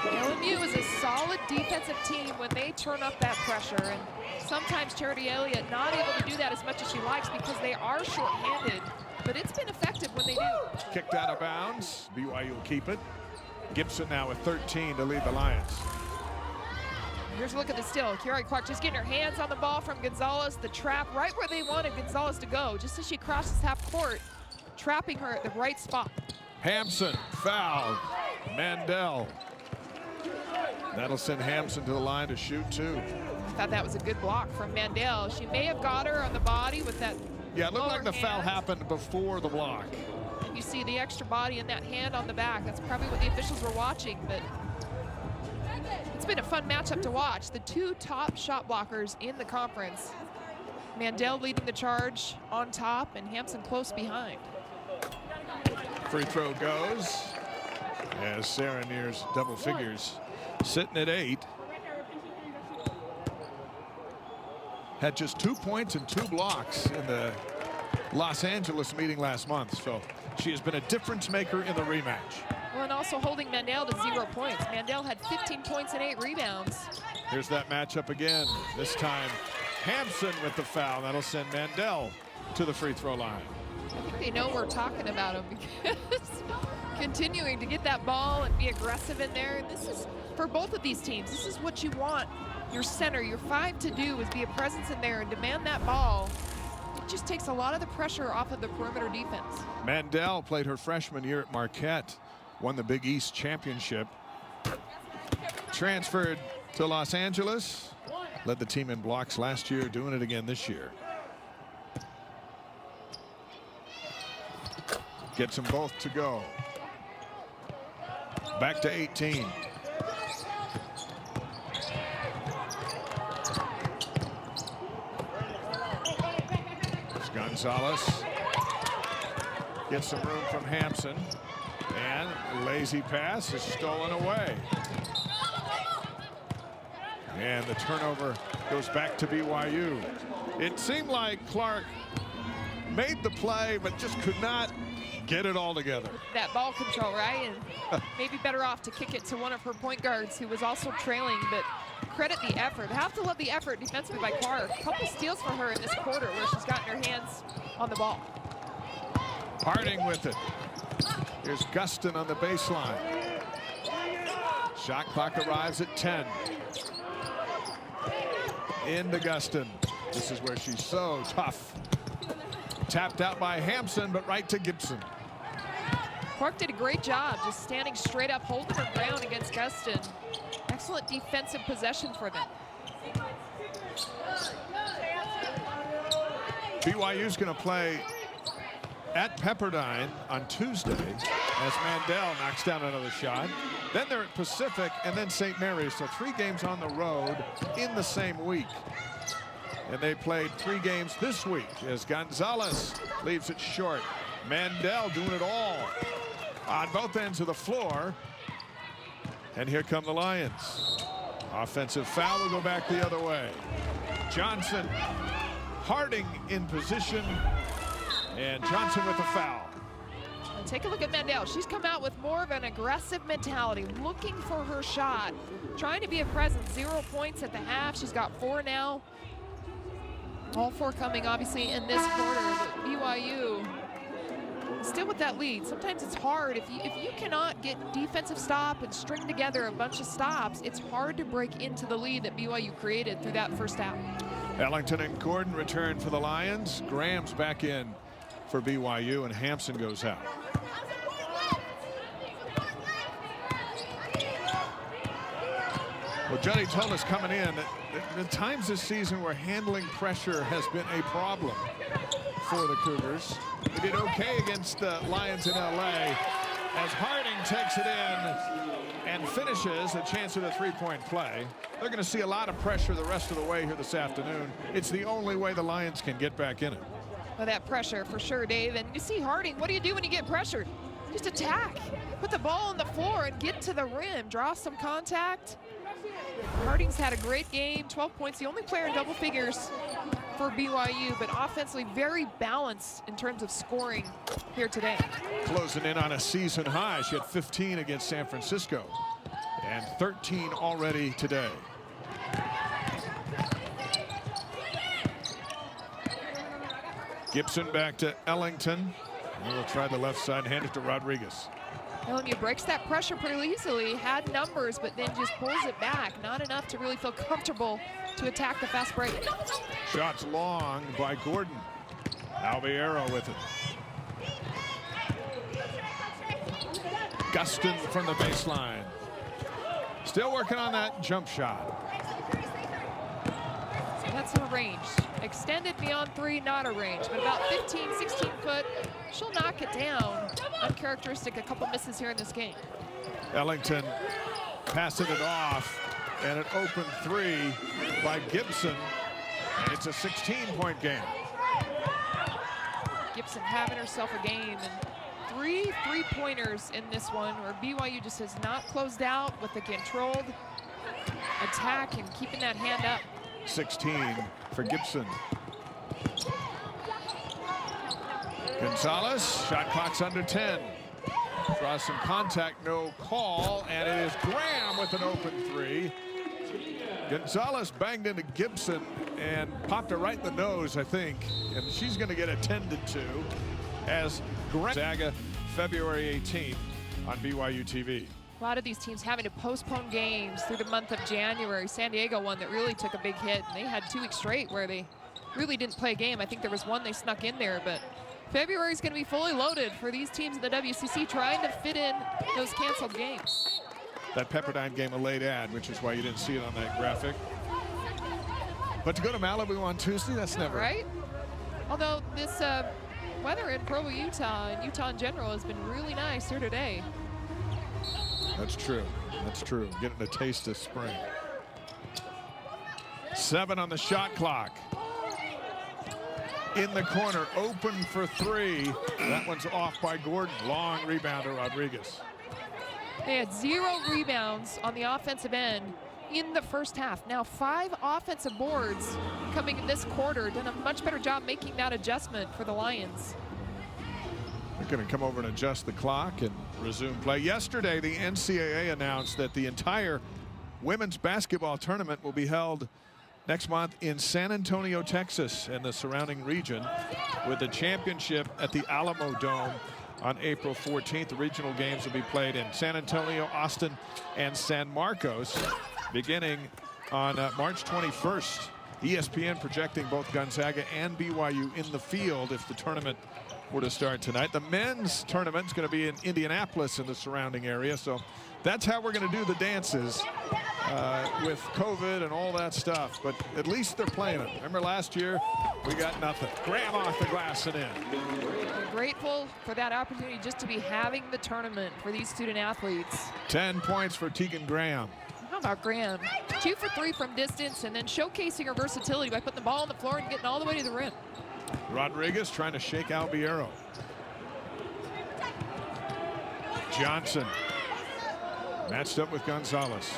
LMU is a solid defensive team when they turn up that pressure, and sometimes Charity Elliott not able to do that as much as she likes because they are short-handed, but it's been effective when they do. Kicked out of bounds. BYU will keep it. Gibson now with 13 to lead the Lions. Here's a look at the steal. Kiari Clark just getting her hands on the ball from Gonzalez. The trap right where they wanted Gonzalez to go, just as she crosses half court, trapping her at the right spot. Hampson fouled. Mandel. That'll send Hampson to the line to shoot 2. I thought that was a good block from Mandel. She may have got her on the body with that. Yeah, it looked like the hand. foul happened before the block. And you see the extra body in that hand on the back. That's probably what the officials were watching, but it's been a fun matchup to watch. The 2 top shot blockers in the conference. Mandel leading the charge on top and Hampson close behind. Free throw goes as Sarah nears double figures, sitting at 8. Had just 2 points and 2 blocks in the Los Angeles meeting last month, so she has been a difference maker in the rematch. Well, and also holding Mandel to 0 points. Mandel had 15 points and 8 rebounds. Here's that matchup again. This time, Hampson with the foul. That'll send Mandel to the free throw line. I think they know we're talking about him because continuing to get that ball and be aggressive in there. And this is, for both of these teams, this is what you want your center, your 5 to do, is be a presence in there and demand that ball. It just takes a lot of the pressure off of the perimeter defense. Mandel played her freshman year at Marquette, won the Big East championship, transferred to Los Angeles, led the team in blocks last year, doing it again this year. Gets them both to go. Back to 18. Gonzalez gets some room from Hampson, and lazy pass is stolen away. And the turnover goes back to BYU. It seemed like Clark made the play, but just could not get it all together. That ball control, right? And maybe better off to kick it to one of her point guards who was also trailing, but credit the effort. Have to love the effort defensively by Clark. A couple steals for her in this quarter where she's gotten her hands on the ball. Harding with it. Here's Gustin on the baseline. Shot clock arrives at 10. Into Gustin. This is where she's so tough. Tapped out by Hampson, but right to Gibson. Clark did a great job just standing straight up, holding her ground against Gustin. Excellent defensive possession for them. BYU's going to play at Pepperdine on Tuesday as Mandel knocks down another shot. Then they're at Pacific and then St. Mary's. So 3 games on the road in the same week. And they played 3 games this week as Gonzalez leaves it short. Mandel doing it all on both ends of the floor. And here come the Lions. Offensive foul will go back the other way. Johnson, Harding in position, and Johnson with the foul. And take a look at Mandel. She's come out with more of an aggressive mentality, looking for her shot, trying to be a presence. 0 points at the half. She's got 4 now. All 4 coming, obviously, in this quarter. But BYU still with that lead. Sometimes it's hard. If you cannot get defensive stop and string together a bunch of stops, it's hard to break into the lead that BYU created through that first half. Ellington and Gordon return for the Lions. Graham's back in for BYU, and Hampson goes out. Well, Johnny told us coming in that the times this season where handling pressure has been a problem for the Cougars. They did okay against the Lions in LA as Harding takes it in and finishes a chance at a 3-point play. They're going to see a lot of pressure the rest of the way here this afternoon. It's the only way the Lions can get back in it. Well, that pressure for sure, Dave. And you see Harding, what do you do when you get pressured? Just attack. Put the ball on the floor and get to the rim. Draw some contact. Harding's had a great game, 12 points. The only player in double figures for BYU, but offensively very balanced in terms of scoring here today. Closing in on a season high. She had 15 against San Francisco and 13 already today. Gibson back to Ellington. And we'll try the left side, hand it to Rodriguez. LMU breaks that pressure pretty easily, had numbers, but then just pulls it back. Not enough to really feel comfortable to attack the fast break. Shots long by Gordon. Alviero with it. Gustin from the baseline. Still working on that jump shot. So that's her range. Extended beyond 3, not a range, but about 15, 16 foot. She'll knock it down. Uncharacteristic, a couple misses here in this game. Ellington passing it off, and an open 3 by Gibson, and it's a 16-point game. Gibson having herself a game, and 3 3-pointers in this one where BYU just has not closed out with the controlled attack and keeping that hand up. 16 for Gibson. Gonzalez, shot clock's under 10. Draws some contact, no call, and it is Graham with an open three. Gonzalez banged into Gibson and popped her right in the nose, I think, and she's going to get attended to as Gonzaga, February 18th on BYU TV. A lot of these teams having to postpone games through the month of January. San Diego one that really took a big hit, and they had 2 weeks straight where they really didn't play a game. I think there was one they snuck in there, but February is going to be fully loaded for these teams in the WCC trying to fit in those canceled games. That Pepperdine game a late ad, which is why you didn't see it on that graphic. But to go to Malibu on Tuesday, that's never. Right? Although this weather in Provo, Utah, and Utah in general has been really nice here today. That's true. That's true. Getting a taste of spring. 7 on the shot clock. In the corner, open for 3. That one's off by Gordon. Long rebound to Rodriguez. They had 0 rebounds on the offensive end in the first half. Now 5 offensive boards coming in this quarter. Done a much better job making that adjustment for the Lions. They're going to come over and adjust the clock and resume play. Yesterday, the NCAA announced that the entire women's basketball tournament will be held next month in San Antonio, Texas, and the surrounding region, with the championship at the Alamo Dome on April 14th. The regional games will be played in San Antonio, Austin, and San Marcos, beginning on March 21st. ESPN projecting both Gonzaga and BYU in the field if the tournament were to start tonight. The men's tournament is going to be in Indianapolis and the surrounding area, so that's how we're going to do the dances with COVID and all that stuff. But at least they're playing it. Remember last year, we got nothing. Graham off the glass and in. We're grateful for that opportunity just to be having the tournament for these student athletes. 10 points for Tegan Graham. How about Graham? 2 for 3 from distance, and then showcasing her versatility by putting the ball on the floor and getting all the way to the rim. Rodriguez trying to shake Albiero. Johnson matched up with Gonzalez.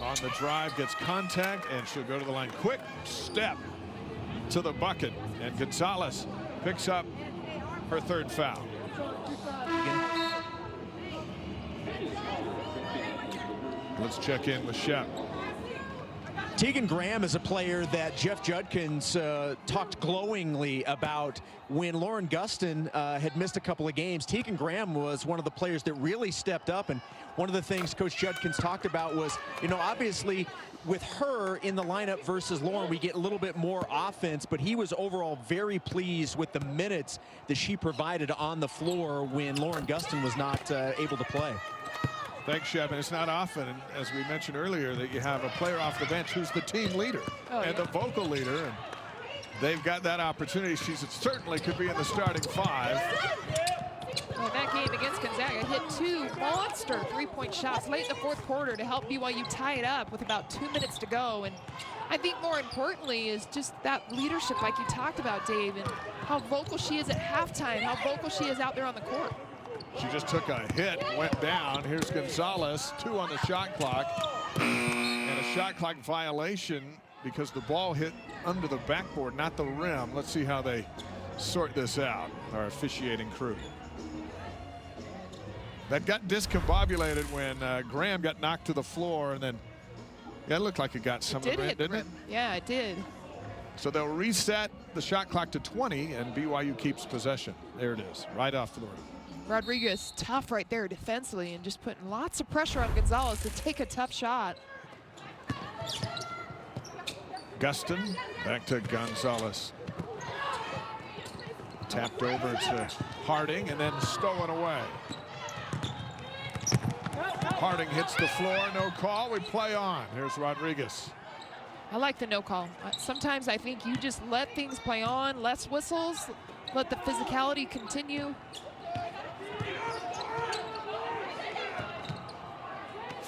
On the drive, gets contact, and she'll go to the line. Quick step to the bucket, and Gonzalez picks up her 3rd foul. Let's check in with Shep. Tegan Graham is a player that Jeff Judkins talked glowingly about when Lauren Gustin had missed a couple of games. Tegan Graham was one of the players that really stepped up, and one of the things Coach Judkins talked about was, you know, obviously with her in the lineup versus Lauren, we get a little bit more offense, but he was overall very pleased with the minutes that she provided on the floor when Lauren Gustin was not able to play. Thanks, Shep. And it's not often, as we mentioned earlier, that you have a player off the bench who's the team leader and the vocal leader. And they've got that opportunity. She certainly could be in the starting 5. Well, that game against Gonzaga hit 2 monster 3-point shots late in the 4th quarter to help BYU tie it up with about 2 minutes to go. And I think more importantly is just that leadership like you talked about, Dave, and how vocal she is at halftime, how vocal she is out there on the court. She just took a hit, went down. Here's Gonzalez, 2 on the shot clock. And a shot clock violation because the ball hit under the backboard, not the rim. Let's see how they sort this out, our officiating crew. That got discombobulated when Graham got knocked to the floor, and then, yeah, it looked like it got some of the rim, didn't it? Yeah, it did. So they'll reset the shot clock to 20, and BYU keeps possession. There it is, right off the rim. Rodriguez tough right there defensively and just putting lots of pressure on Gonzalez to take a tough shot. Gustin back to Gonzalez. Tapped over to Harding and then stolen away. Harding hits the floor, no call, we play on. Here's Rodriguez. I like the no call. Sometimes I think you just let things play on, less whistles, let the physicality continue.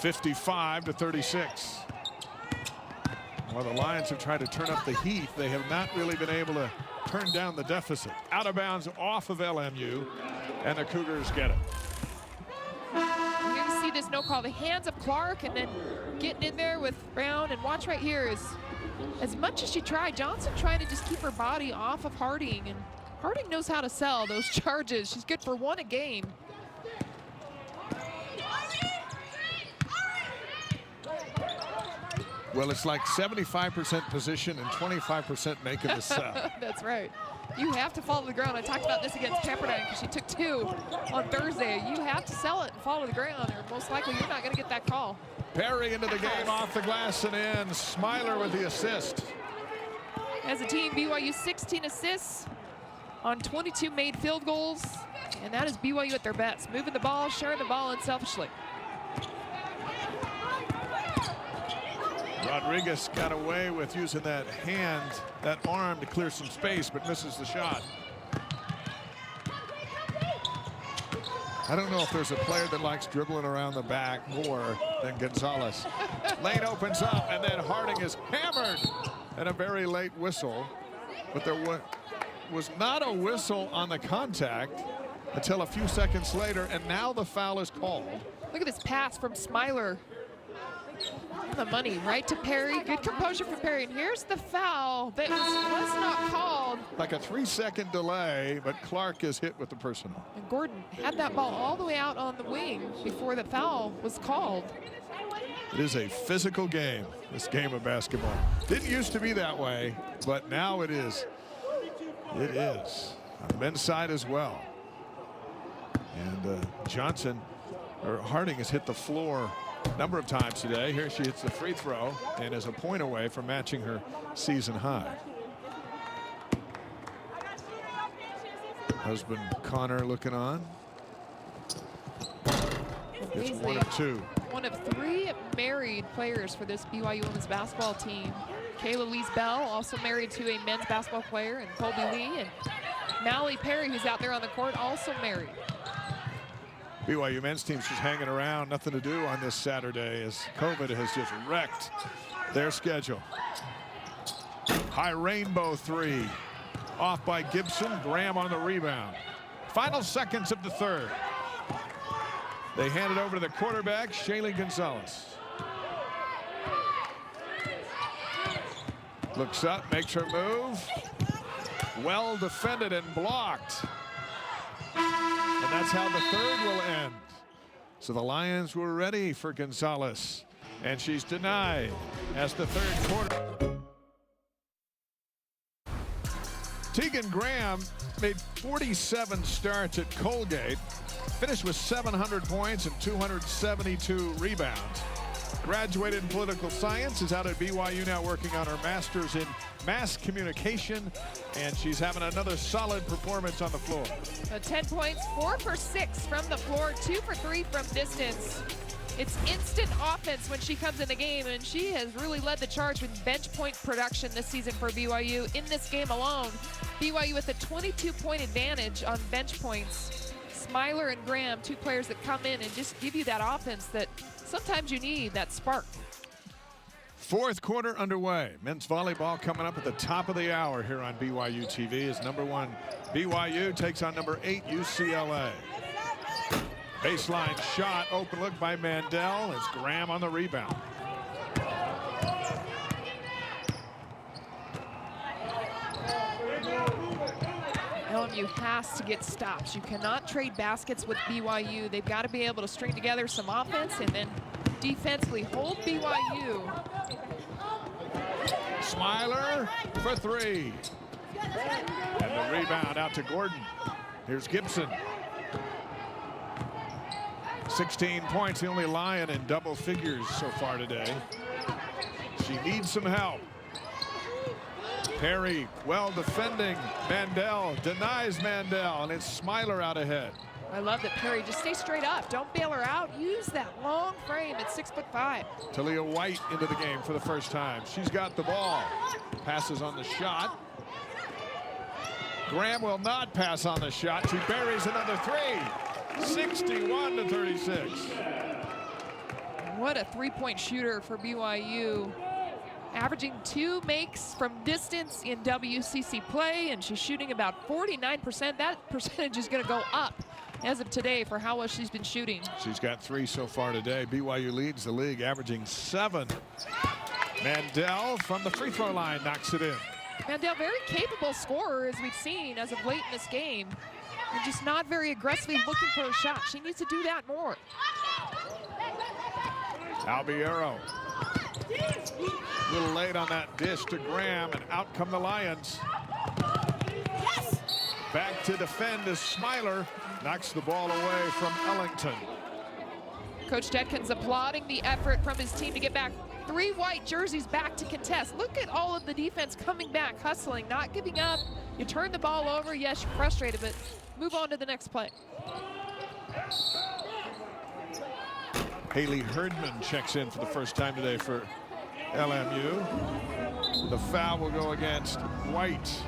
55-36. Well, the Lions have tried to turn up the heat. They have not really been able to turn down the deficit. Out of bounds off of LMU, and the Cougars get it. You're going to see this no call. The hands of Clark and then getting in there with Brown. And watch right here is, as much as she tried, Johnson trying to just keep her body off of Harding. And Harding knows how to sell those charges. She's good for 1 a game. Well, it's like 75% position and 25% making the sell. That's right. You have to fall to the ground. I talked about this against Pepperdine because she took 2 on Thursday. You have to sell it and fall to the ground, or most likely you're not going to get that call. Perry into the game, off the glass and in. Smiler with the assist. As a team, BYU 16 assists on 22 made field goals, and that is BYU at their best. Moving the ball, sharing the ball unselfishly. Rodriguez got away with using that hand, that arm to clear some space, but misses the shot. I don't know if there's a player that likes dribbling around the back more than Gonzalez. Lane opens up, and then Harding is hammered, and a very late whistle. But there was not a whistle on the contact until a few seconds later, and now the foul is called. Look at this pass from Smiler. The money right to Perry. Good composure from Perry. And here's the foul that was not called. Like a 3-second delay, but Clark is hit with the personal. And Gordon had that ball all the way out on the wing before the foul was called. It is a physical game, this game of basketball. Didn't used to be that way, but now it is. It is. On the men's side as well. And Harding has hit the floor a number of times today. Here she hits the free throw and is a point away from matching her season high. Husband Connor looking on. It's 1 of 2. One of 3 married players for this BYU women's basketball team. Kayla Lees Bell, also married to a men's basketball player, and Colby Lee, and Mallie Perry, who's out there on the court, also married. BYU men's team's just hanging around, nothing to do on this Saturday as COVID has just wrecked their schedule. High rainbow 3, off by Gibson. Graham on the rebound. Final seconds of the third. They hand it over to the quarterback, Shaylee Gonzalez. Looks up, makes her move. Well defended and blocked. And that's how the third will end. So the Lions were ready for Gonzalez, and she's denied as the third quarter. Tegan Graham made 47 starts at Colgate, finished with 700 points and 272 rebounds. Graduated in political science, is out at BYU now working on her master's in mass communication, and she's having another solid performance on the floor. 10 points, 4 for 6 from the floor, 2 for 3 from distance. It's instant offense when she comes in the game, and she has really led the charge with bench point production this season for BYU. In this game alone, BYU with a 22-point advantage on bench points. Smiler and Graham, 2 players that come in and just give you that offense that sometimes you need, that spark. Fourth quarter underway. Men's volleyball coming up at the top of the hour here on BYU TV as number 1 BYU takes on number 8 UCLA. Baseline shot, open look by Mandel. It's Graham on the rebound. LMU has to get stops. You cannot trade baskets with BYU. They've got to be able to string together some offense and then defensively hold BYU. Smiler for 3. And the rebound out to Gordon. Here's Gibson. 16 points, the only Lion in double figures so far today. She needs some help. Perry well defending. Mandel denies Mandel, and it's Smiler out ahead. I love that Perry just stay straight up. Don't bail her out. Use that long frame at 6'5". Talia White into the game for the first time. She's got the ball. Passes on the shot. Graham will not pass on the shot. She buries another 3. 61-36. What a 3-point shooter for BYU. Averaging 2 makes from distance in WCC play, and she's shooting about 49%. That percentage is going to go up as of today for how well she's been shooting. She's got 3 so far today. BYU leads the league, averaging 7. Mandel from the free throw line knocks it in. Mandel, very capable scorer, as we've seen as of late in this game. And just not very aggressively looking for a shot. She needs to do that more. Albiero. A little late on that dish to Graham, and out come the Lions. Back to defend is Smiler. Knocks the ball away from Ellington. Coach Dedkins applauding the effort from his team to get back. 3 white jerseys back to contest. Look at all of the defense coming back, hustling, not giving up. You turn the ball over. Yes, you're frustrated, but move on to the next play. Haley Herdman checks in for the first time today for LMU. The foul will go against White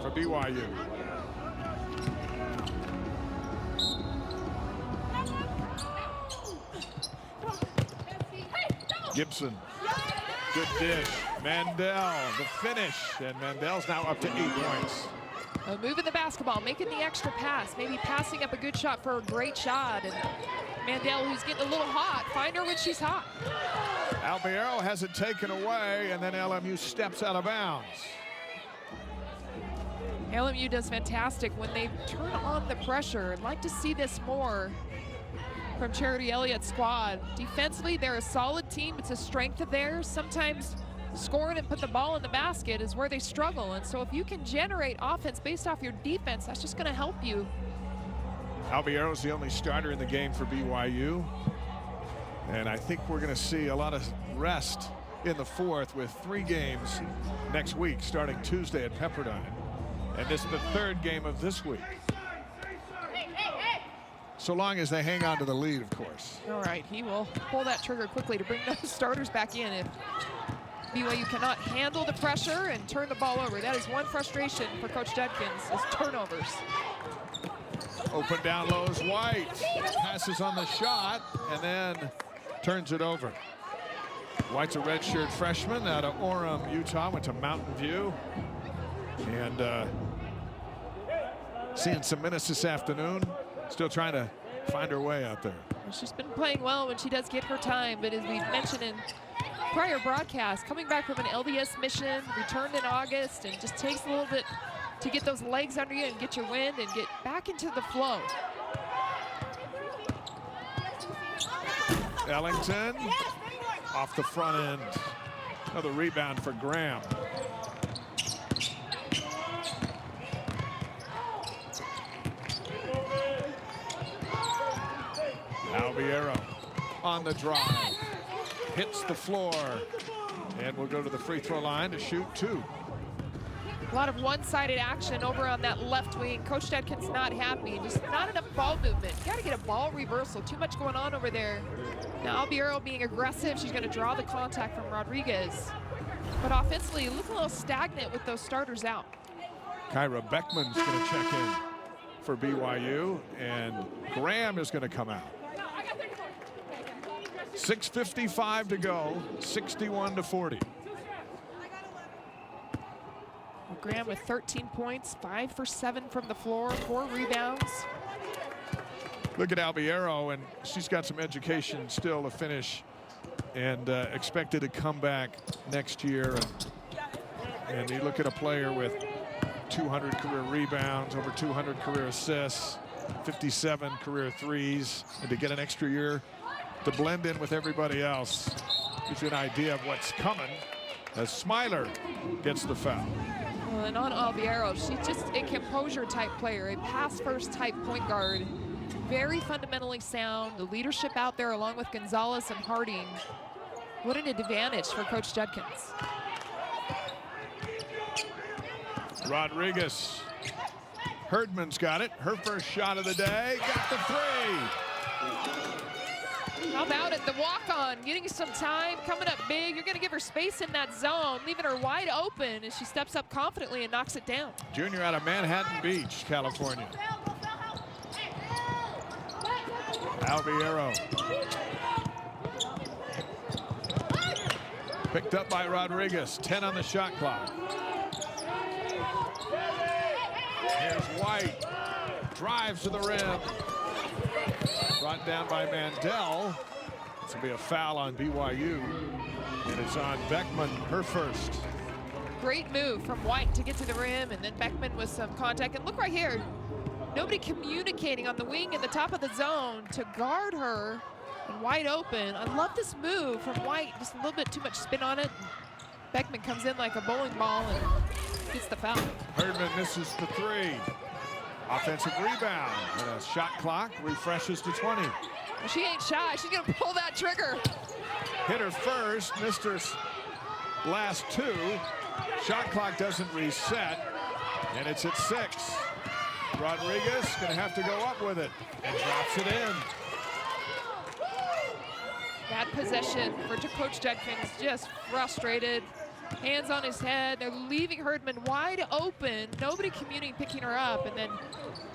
for BYU. Gibson, good dish. Mandel, the finish, and Mandel's now up to 8 points. Moving the basketball, making the extra pass, maybe passing up a good shot for a great shot. And Mandel, who's getting a little hot, find her when she's hot. Albiero has it taken away, and then LMU steps out of bounds. LMU does fantastic when they turn on the pressure. I'd like to see this more from Charity Elliott's squad. Defensively, they're a solid team. It's a strength of theirs. Sometimes scoring and put the ball in the basket is where they struggle. And so if you can generate offense based off your defense, that's just going to help you. Albiero's the only starter in the game for BYU. And I think we're going to see a lot of rest in the fourth with 3 games next week, starting Tuesday at Pepperdine. And this is the 3rd game of this week. So long as they hang on to the lead, of course. All right, he will pull that trigger quickly to bring those starters back in if BYU cannot handle the pressure and turn the ball over. That is one frustration for Coach Dedkins, is turnovers. Open down low is White. Passes on the shot and then turns it over. White's a redshirt freshman out of Orem, Utah, went to Mountain View. And seeing some minutes this afternoon. Still trying to find her way out there. She's been playing well when she does get her time, but as we mentioned in prior broadcasts, coming back from an LDS mission, returned in August, and just takes a little bit to get those legs under you and get your wind and get back into the flow. Ellington off the front end. Another rebound for Graham. Albiero on the drive, hits the floor, and will go to the free throw line to shoot 2. A lot of one-sided action over on that left wing. Coach Dedkins not happy, just not enough ball movement. You gotta get a ball reversal, too much going on over there. Now Albiero being aggressive, she's gonna draw the contact from Rodriguez. But offensively, look a little stagnant with those starters out. Kyra Beckman's gonna check in for BYU, and Graham is gonna come out. 6:55 to go, 61-40. Graham with 13 points, 5 for 7 from the floor, 4 rebounds. Look at Albiero, and she's got some education still to finish, and expected to come back next year. And you look at a player with 200 career rebounds, over 200 career assists, 57 career threes, and to get an extra year to blend in with everybody else gives you an idea of what's coming as Smiler gets the foul. Well, and on Albiero, she's just a composure type player, a pass first type point guard. Very fundamentally sound, the leadership out there along with Gonzalez and Harding. What an advantage for Coach Dedkins. Rodriguez. Herdman's got it. Her first shot of the day. Got the 3. How about it? The walk-on, getting some time, coming up big. You're going to give her space in that zone, leaving her wide open as she steps up confidently and knocks it down. Junior out of Manhattan Beach, California. Albiero. Picked up by Rodriguez. 10 on the shot clock. Here's White. Drives to the rim. Brought down by Mandel. This will be a foul on BYU. And it's on Beckman, her first. Great move from White to get to the rim, and then Beckman with some contact. And look right here, nobody communicating on the wing in the top of the zone to guard her. And wide open. I love this move from White. Just a little bit too much spin on it. Beckman comes in like a bowling ball and gets the foul. Herdman misses the three. Offensive rebound. And a shot clock refreshes to 20. Well, she ain't shy. She's going to pull that trigger. Hit her first, missed her last two. Shot clock doesn't reset, and it's at 6. Rodriguez going to have to go up with it and drops it in. Bad possession for Coach Judkins, just frustrated. Hands on his head. They're leaving Herdman wide open. Nobody commuting, picking her up. And then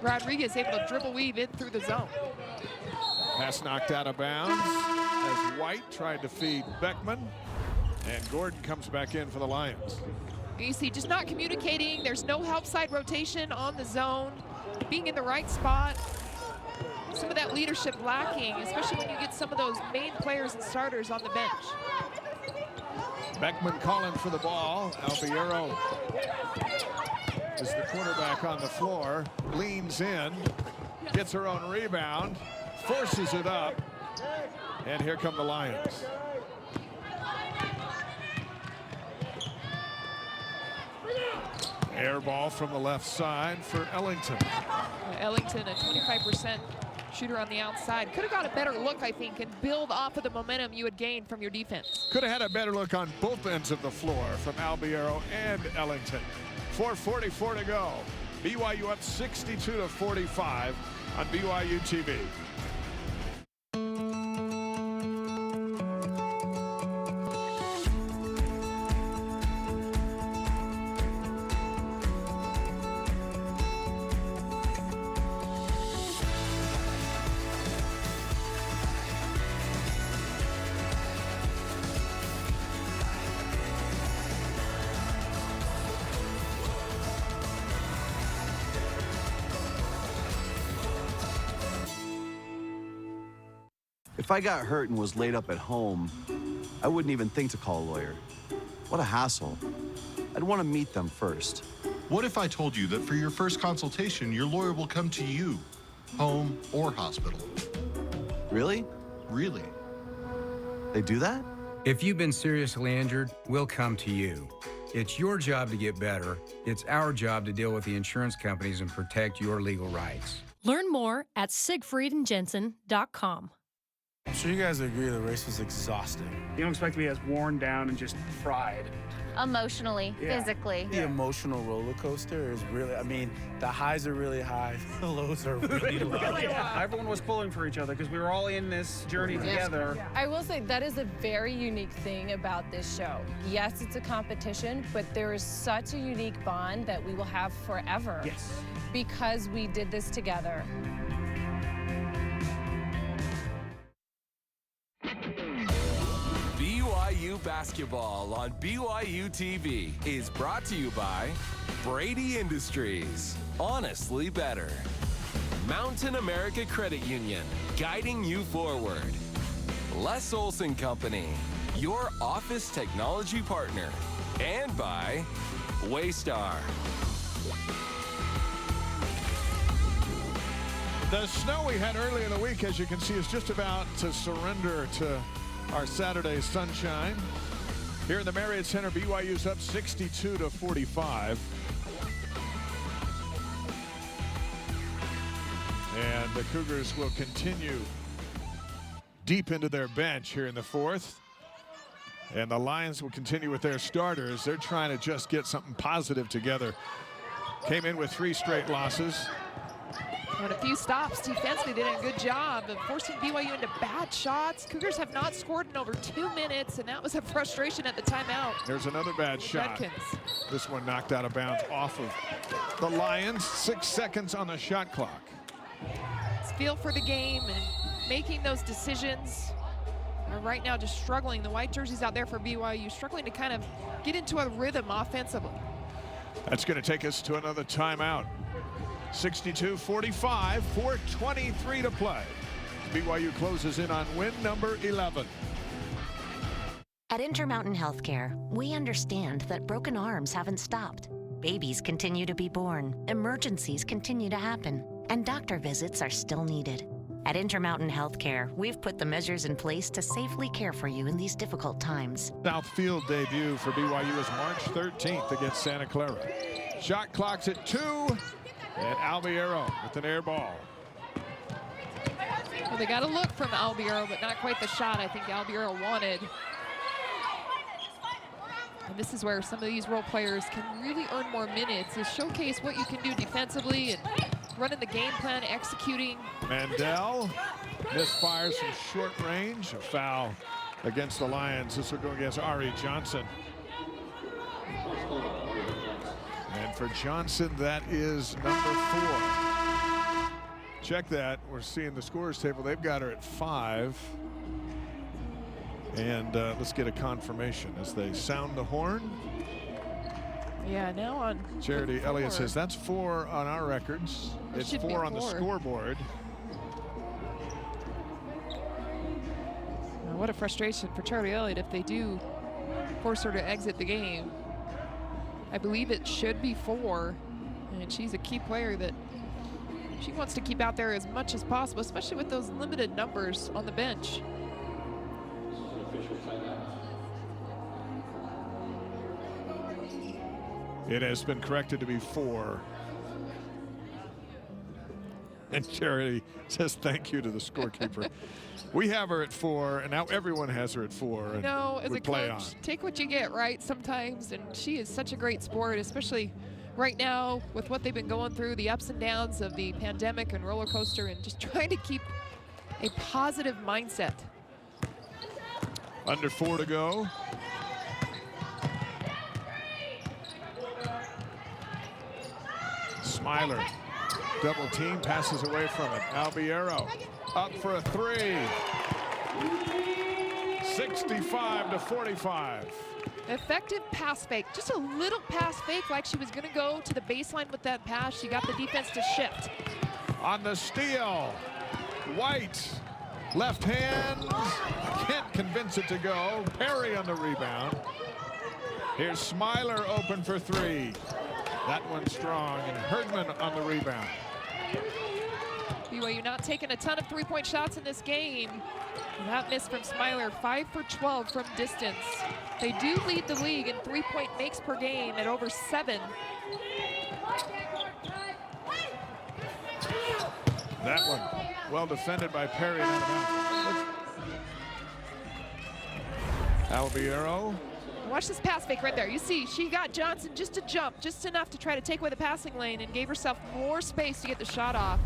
Rodriguez able to dribble weave in through the zone. Pass knocked out of bounds as White tried to feed Beckman. And Gordon comes back in for the Lions. You see, just not communicating. There's no help side rotation on the zone. Being in the right spot. Some of that leadership lacking, especially when you get some of those main players and starters on the bench. Beckman calling for the ball. Albiero is the quarterback on the floor. Leans in, gets her own rebound, forces it up, and here come the Lions. Air ball from the left side for Ellington. Ellington, a 25% shooter on the outside. Could have got a better look, I think, and build off of the momentum you had gained from your defense. Could have had a better look on both ends of the floor from Albiero and Ellington. 4:44 to go. BYU up 62-45 on BYU TV. If I got hurt and was laid up at home, I wouldn't even think to call a lawyer. What a hassle. I'd want to meet them first. What if I told you that for your first consultation, your lawyer will come to you, home or hospital? Really? Really? They do that? If you've been seriously injured, we'll come to you. It's your job to get better. It's our job to deal with the insurance companies and protect your legal rights. Learn more at siegfriedandjensen.com. I'm sure you guys agree the race was exhausting. You don't expect to be as worn down and just fried. Emotionally, physically. The emotional roller coaster is really, I mean, the highs are really high, the lows are really low. Everyone was pulling for each other because we were all in this journey together. I will say that is a very unique thing about this show. Yes, it's a competition, but there is such a unique bond that we will have forever. Yes. Because we did this together. BYU basketball on BYU TV is brought to you by Brady Industries, honestly better. Mountain America Credit Union, guiding you forward. Les Olson Company, your office technology partner. And by Waystar. The snow we had earlier in the week, as you can see, is just about to surrender to our Saturday sunshine. Here in the Marriott Center, BYU's up 62-45. And the Cougars will continue deep into their bench here in the fourth. And the Lions will continue with their starters. They're trying to just get something positive together. Came in with 3 straight losses. And a few stops defensively, did a good job of forcing BYU into bad shots. Cougars have not scored in over 2 minutes, and that was a frustration at the timeout. There's another bad shot. Judkins. This one knocked out of bounds off of the Lions. 6 seconds on the shot clock. It's feel for the game and making those decisions. Are right now just struggling. The white jerseys out there for BYU struggling to kind of get into a rhythm offensively. That's going to take us to another timeout. 62-45, 4:23 to play. BYU closes in on win number 11. At Intermountain Healthcare, we understand that broken arms haven't stopped. Babies continue to be born, emergencies continue to happen, and doctor visits are still needed. At Intermountain Healthcare, we've put the measures in place to safely care for you in these difficult times. Southfield debut for BYU is March 13th against Santa Clara. Shot clock's at 2, and Albiero with an air ball. Well, they got a look from Albiero, but not quite the shot I think Albiero wanted. And this is where some of these role players can really earn more minutes, is showcase what you can do defensively and running the game plan, executing. Mandel misfires from short range. A foul against the Lions. This will go against Ari Johnson. And for Johnson, that is number 4. Check that. We're seeing the scorers table. They've got her at 5. And let's get a confirmation as they sound the horn. Yeah, now on Charity Elliott says that's 4 on our records. It's 4 on the scoreboard. Well, what a frustration for Charity Elliott if they do force her to exit the game. I believe it should be 4, and she's a key player that she wants to keep out there as much as possible, especially with those limited numbers on the bench. It has been corrected to be 4. And Charity says thank you to the scorekeeper. We have her at 4, and now everyone has her at 4. And no, as a play coach, on. take what you get, right, sometimes. And she is such a great sport, especially right now with what they've been going through, the ups and downs of the pandemic and roller coaster, and just trying to keep a positive mindset. Under 4 to go. Smiler, double team, passes away from it. Albiero up for a 3. 65 to 45. Effective pass fake, just a little pass fake, like she was gonna go to the baseline with that pass. She got the defense to shift. On the steal, White, left hand, can't convince it to go. Perry on the rebound. Here's Smiler open for 3. That one's strong, and Herdman on the rebound. BYU not taking a ton of three-point shots in this game. That miss from Smiler, 5 for 12 from distance. They do lead the league in three-point makes per game at over 7. That one, well defended by Perry. Albiero. Watch this pass fake right there. You see, she got Johnson just to jump, just enough to try to take away the passing lane and gave herself more space to get the shot off.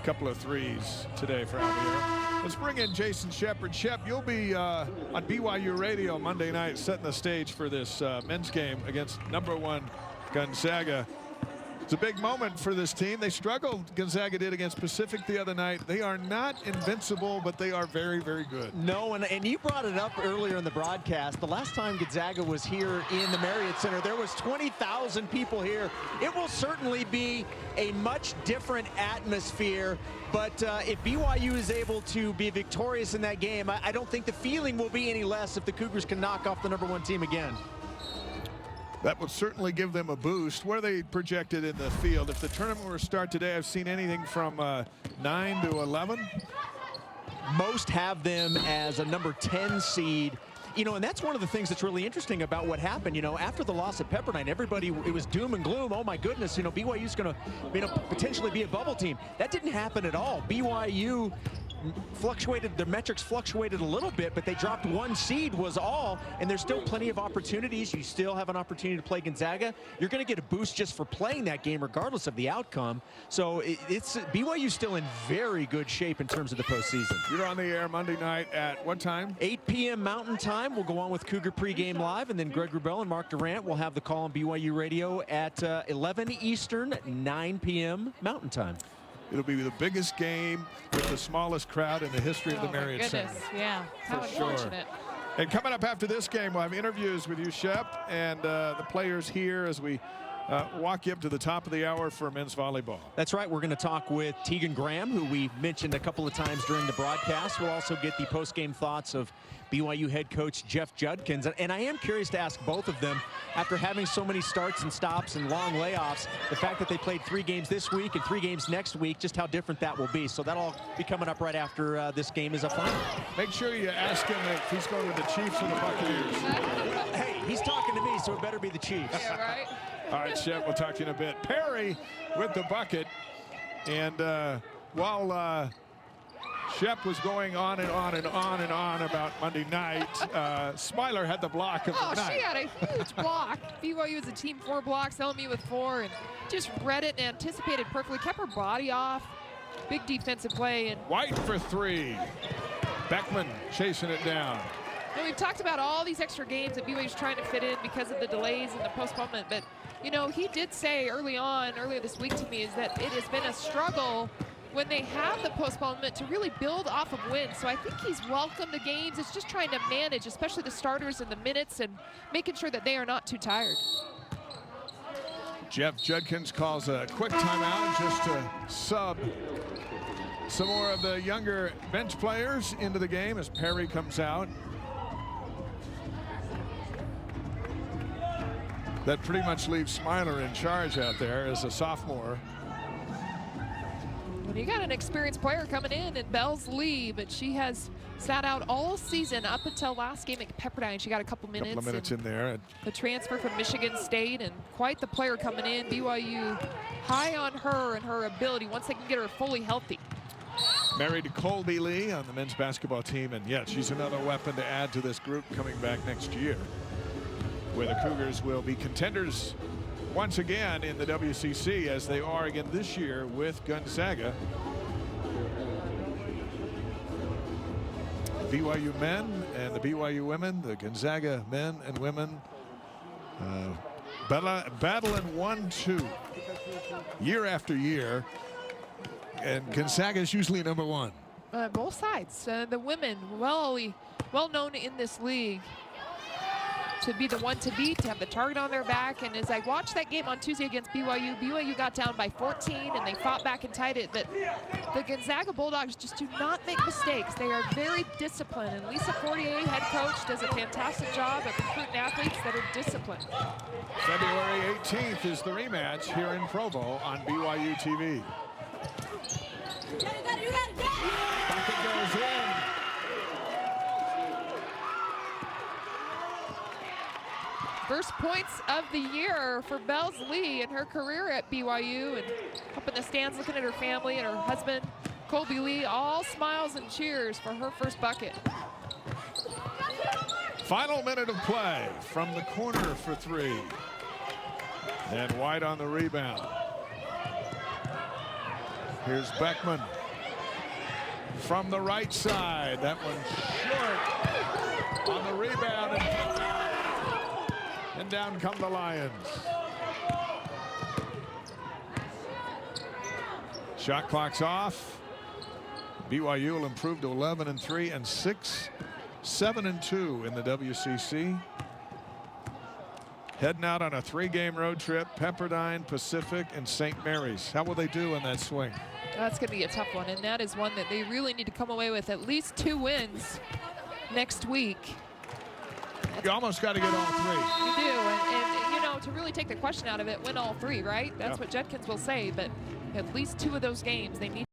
Couple of threes today for Albiero. Let's bring in Jason Shepard. Shep, you'll be on BYU Radio Monday night setting the stage for this men's game against #1 Gonzaga. It's a big moment for this team. They struggled, Gonzaga did, against Pacific the other night. They are not invincible, but they are very, very good. No, and you brought it up earlier in the broadcast. The last time Gonzaga was here in the Marriott Center, there was 20,000 people here. It will certainly be a much different atmosphere, but if BYU is able to be victorious in that game, I don't think the feeling will be any less if the Cougars can knock off the #1 team again. That would certainly give them a boost. Where are they projected in the field? If the tournament were to start today, I've seen anything from 9 to 11. Most have them as a #10 seed. You know, and that's one of the things that's really interesting about what happened. You know, after the loss at Pepperdine, everybody, it was doom and gloom. Oh my goodness, you know, BYU's going to, potentially be a bubble team. That didn't happen at all. BYU fluctuated, their metrics fluctuated a little bit, but they dropped 1 seed was all, and there's still plenty of opportunities. You still have an opportunity to play Gonzaga. You're going to get a boost just for playing that game regardless of the outcome. So it's BYU still in very good shape in terms of the postseason. You're on the air Monday night at what time? 8 p.m. Mountain Time. We'll go on with Cougar Pregame Live, and then Greg Wrubell and Mark Durant will have the call on BYU Radio at 11 Eastern, 9 p.m. Mountain Time. It'll be the biggest game with the smallest crowd in the history of the Marriott Center. Yeah, how unfortunate. And coming up after this game, we'll have interviews with you, Shep, and the players here as we walk you up to the top of the hour for men's volleyball. That's right. We're going to talk with Tegan Graham, who we mentioned a couple of times during the broadcast. We'll also get the post-game thoughts of BYU head coach Jeff Judkins. And I am curious to ask both of them, after having so many starts and stops and long layoffs, the fact that they played 3 games this week and 3 games next week, just how different that will be. So that'll be coming up right after this game is a final. Make sure you ask him if he's going with the Chiefs or the Buccaneers. Hey, he's talking to me, so it better be the Chiefs. Yeah, right? All right, Shep, we'll talk to you in a bit. Perry with the bucket. And while Shep was going on and on and on and on about Monday night, Smiler had the block of the night. She had a huge block. BYU was a team 4 blocks, LMU with 4, and just read it and anticipated perfectly, kept her body off. Big defensive play. And White for 3. Beckman chasing it down. you know, we've talked about all these extra games that BYU's trying to fit in because of the delays and the postponement, but you know, he did say earlier this week to me, is that it has been a struggle when they have the postponement to really build off of wins. So I think he's welcome to games. It's just trying to manage, especially the starters and the minutes, and making sure that they are not too tired. Jeff Judkins calls a quick timeout just to sub some more of the younger bench players into the game as Perry comes out. That pretty much leaves Smiler in charge out there as a sophomore. And you got an experienced player coming in Bells Lee, but she has sat out all season up until last game at Pepperdine. She got a couple minutes in there. The transfer from Michigan State, and quite the player coming in. BYU high on her and her ability once they can get her fully healthy. Married to Colby Lee on the men's basketball team, and yeah, she's another weapon to add to this group coming back next year, where the Cougars will be contenders once again in the WCC, as they are again this year with Gonzaga. The BYU men and the BYU women, the Gonzaga men and women, battling 1-2 year after year, and Gonzaga is usually number 1. Both sides. The women, well known in this league to be the one to beat, to have the target on their back. And as I watched that game on Tuesday against BYU got down by 14 and they fought back and tied it. But the Gonzaga Bulldogs just do not make mistakes. They are very disciplined, and Lisa Fortier, head coach, does a fantastic job at recruiting athletes that are disciplined. February 18th is the rematch here in Provo on BYU TV. Bucket goes in. First points of the year for Bells Lee in her career at BYU, and up in the stands looking at her family and her husband, Colby Lee, all smiles and cheers for her first bucket. Final minute of play from the corner for 3. And White on the rebound. Here's Beckman from the right side. That one short on the rebound. And down come the Lions. Shot clock's off. BYU will improve to 11-3 and 7-2 in the WCC. Heading out on a 3-game road trip: Pepperdine, Pacific, and St. Mary's. How will they do in that swing? That's going to be a tough one, and that is one that they really need to come away with at least 2 wins next week. You almost got to get all 3. You do, and you know, to really take the question out of it, win all 3, right? That's what Judkins will say, but at least 2 of those games they need